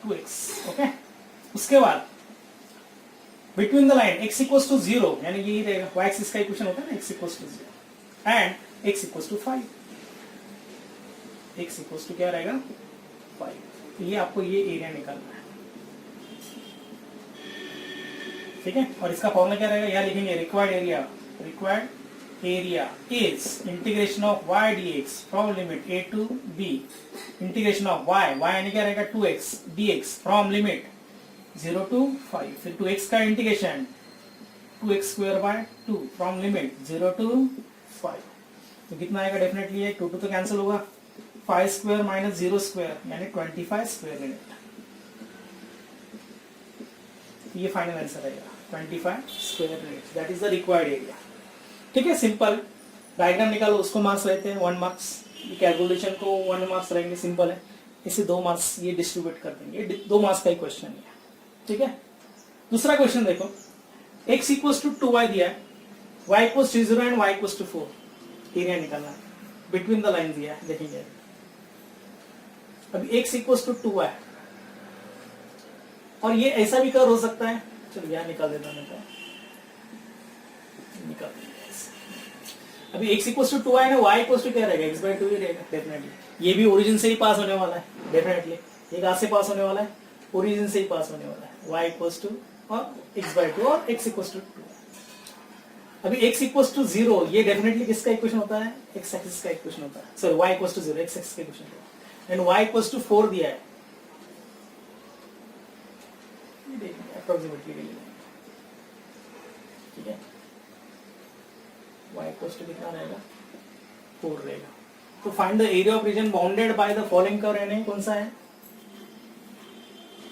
2x। ओके, उसके बाद between the line x equals to 0, यानी यही रहेगा, y एक्सिस का इक्वेशन होता है ना, x equals to 0 and x equals to 5, x equals to क्या रहेगा 5। तो ये आपको ये एरिया निकालना है। ठीक है, और इसका फॉर्मूला क्या रहेगा, यहाँ लिखेंगे required area is integration of y dx from limit a to b integration of y यानी क्या रहेगा 2x dx from limit 0 to 5, फिर 2x का integration 2x square by 2 from limit 0 to 5। तो कितना आएगा, डेफिनेटली ये 2 तो कैंसिल होगा, 5 स्क्वायर माइनस 0 स्क्वायर यानी 25 स्क्वायर यूनिट। ये फाइनल आंसर आएगा 25 square unit, that is the required area. ठीक है, सिंपल डायग्राम निकालो, उसको मार्क्स रहते हैं 1 मार्क्स, कैलकुलेशन को 1 मार्क्स रहेंगे, सिंपल है। इसे 2 मार्क्स ये डिस्ट्रीब्यूट कर देंगे, 2 मार्क्स का ही क्वेश्चन है। ठीक है, दूसरा क्वेश्चन देखो, x इक्वल्स टू 2y दिया है, y equals to 0 and y equals to 4, area निकालना है, बिटवीन द लाइन दिया है, देखेंगे। अभी x इक्वल्स टू 2y, और ये ऐसा भी कर हो सकता है, चलो यहाँ निकाल देता हूं, निकाल देंगे। अभी x इक्वल्स टू 2y है, y इक्वल्स टू क्या रहेगा, x बाय 2 ही रहेगा डेफिनेटली। ये भी ओरिजिन से ही पास होने वाला है डेफिनेटली, ये कहां से पास होने वाला है, ओरिजिन से ही पास होने वाला है, y इक्वल्स टू और x बाय 2 और x इक्वल्स टू 2। अभी x इक्वल्स टू 0 ये डेफिनेटली किसका इक्वेशन होता है, x एक्सिस का इक्वेशन होता है, sorry y equals to 0 x axis का इक्वेशन होता है, एंड y इक्वल्स टू 4 दिया है, देखेंगे, अप्रोक्सीमेटली के लिए, ठीक है। y इक्वल टू कितना रहेगा, 4 रहेगा। तो find the area of reason bounded by the following curve, यानी कौन सा है,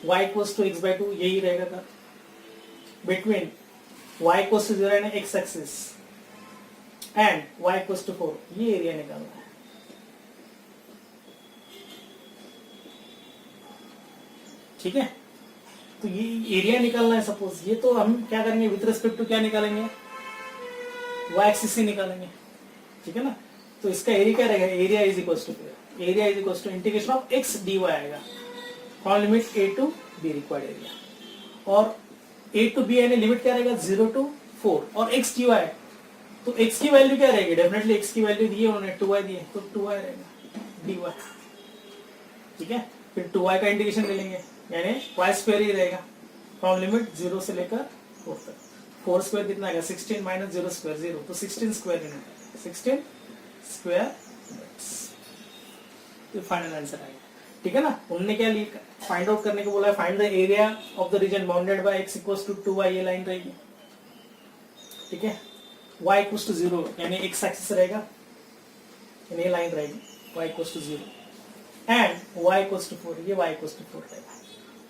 y इक्वल टू x/2, यही रहेगा curve between y equal to 0 यानी x axis and y equal to 4, ये एरिया निकालना है, ठीक है। तो ये एरिया निकालना है सपोज, ये तो हम क्या करेंगे विद रिस्पेक्ट टू क्या निकालेंगे, y एक्सिस से निकालेंगे, ठीक है ना। तो इसका एरिया क्या रहेगा, area is equal to integration of x dy आएगा from limit a to b required area, और a टू b यानी लिमिट क्या रहेगा 0 टू 4, और x dy है तो x की वैल्यू क्या रहेगी, डेफिनेटली x की वैल्यू दी है उन्होंने 2y दी है, तो 2y रहेगा dy, ठीक है। फिर 2y का इंटीग्रेशन ले लेंगे यानी y स्क्वायर ही रहेगा फ्रॉम लिमिट 0 से लेकर 4 तक। 4 स्क्वायर कितना आएगा 16 माइनस 0 स्क्वायर 0, तो 16 स्क्वायर 16 स्क्वायर, तो फाइनल आंसर आएगा, ठीक है ना। उन्होंने क्या लिखा, फाइंड आउट करने को बोला है, find the area of the region bounded by x equals to 2y, ये लाइन रहेगी, ठीक है। y इक्वल्स टू 0 यानी x एक्सिस रहेगा, यानी ये लाइन रहेगी y equals to 0 and y equals to 4, ये y इक्वल्स टू 4 रहेगा।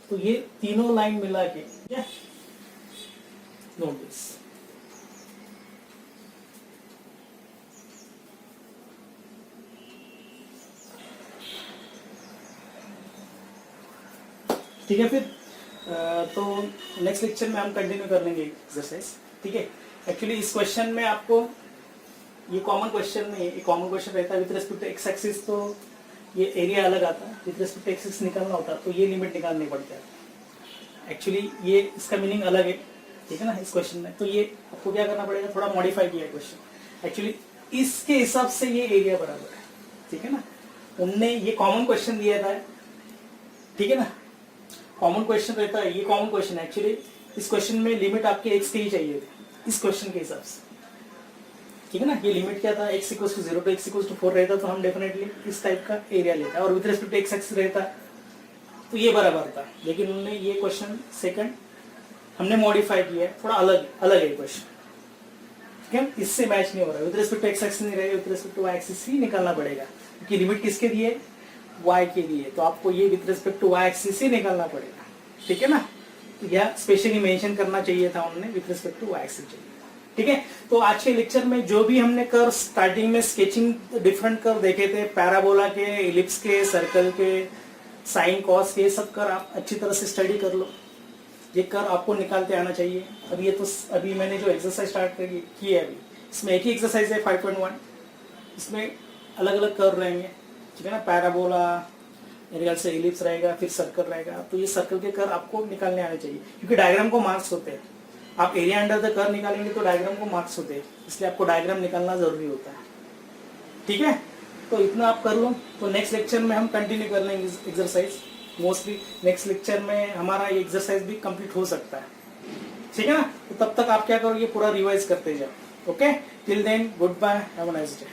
तो ये तीनों लाइन मिला के, ठीक है, नोट दिस। ठीक है, फिर तो नेक्स्ट लेक्चर में हम कंटिन्यू कर लेंगे एक्सरसाइज, ठीक है। एक्चुअली इस क्वेश्चन में आपको ये कॉमन क्वेश्चन में ये कॉमन क्वेश्चन रहता है with respect to x axis, तो ये एरिया अलग आता है, विद रिस्पेक्ट टू एक्सिस निकालना होता है तो ये लिमिट निकालनी पड़ती है। एक्चुअली ये इसका मीनिंग अलग है, ठीक है ना, इस क्वेश्चन में। तो ये आपको क्या करना पड़ेगा, थोड़ा मॉडिफाई किया है क्वेश्चन, एक्चुअली इसके हिसाब से ये एरिया बराबर है, ठीक है ना। उनने ये कॉमन क्वेश्चन दिया था, ठीक है ना, कॉमन क्वेश्चन रहता है, ये कॉमन क्वेश्चन है। एक्चुअली इस क्वेश्चन में लिमिट आपके एक्स के ही चाहिए थे इस क्वेश्चन के हिसाब से, ठीक है ना। ये लिमिट क्या था, x equals to 0 to x equals to 4 रहता तो हम डेफिनेटली इस टाइप का एरिया लेता है, और with respect to x axis रहता तो ये बराबर था। लेकिन उन्होंने ये क्वेश्चन सेकंड हमने मॉडिफाई किया है, थोड़ा अलग है क्वेश्चन, ठीक है, इससे मैच नहीं हो रहा है। With respect to x axis नहीं रहेगा, with respect to y axis ही निकालना पड़ेगा, क्योंकि लिमिट किसके दिए, y के लिए, तो आपको ये with respect to y axis ही निकालना पड़ेगा, ठीक है ना। तो यह स्पेशली मेंशन करना चाहिए था उन्होंने, with respect to y axis चाहिए, ठीक है। तो आज के लेक्चर में जो भी हमने कर्व स्टार्टिंग में स्केचिंग डिफरेंट कर्व देखे थे, पैराबोला के, इलिप्स के, सर्कल के, साइन कॉस के, सब कर्व आप अच्छी तरह से स्टडी कर लो, ये कर्व आपको निकालते आना चाहिए। अब ये तो अभी मैंने जो एक्सरसाइज स्टार्ट की है, अभी इसमें एक ही एक्सरसाइज है 5.1, इसमें अलग अलग कर्व रहेंगे, ठीक है ना। पैराबोला, मेरे ख्याल से इलिप्स रहेगा, फिर सर्कल रहेगा, तो ये सर्कल के कर्व आपको निकालने आने चाहिए, क्योंकि डायग्राम को मार्क्स होते हैं। आप एरिया अंडर द कर्व निकालेंगे तो डायग्राम को मार्क्स होते हैं, इसलिए आपको डायग्राम निकालना जरूरी होता है, ठीक है। तो इतना आप कर लो, तो नेक्स्ट लेक्चर में हम कंटिन्यू कर लेंगे एक्सरसाइज, मोस्टली नेक्स्ट लेक्चर में हमारा ये एक्सरसाइज भी कंप्लीट हो सकता है, ठीक है ना। तो तब तक आप क्या करो, ये पूरा रिवाइज करते जाओ, okay. Till then goodbye, have a nice day.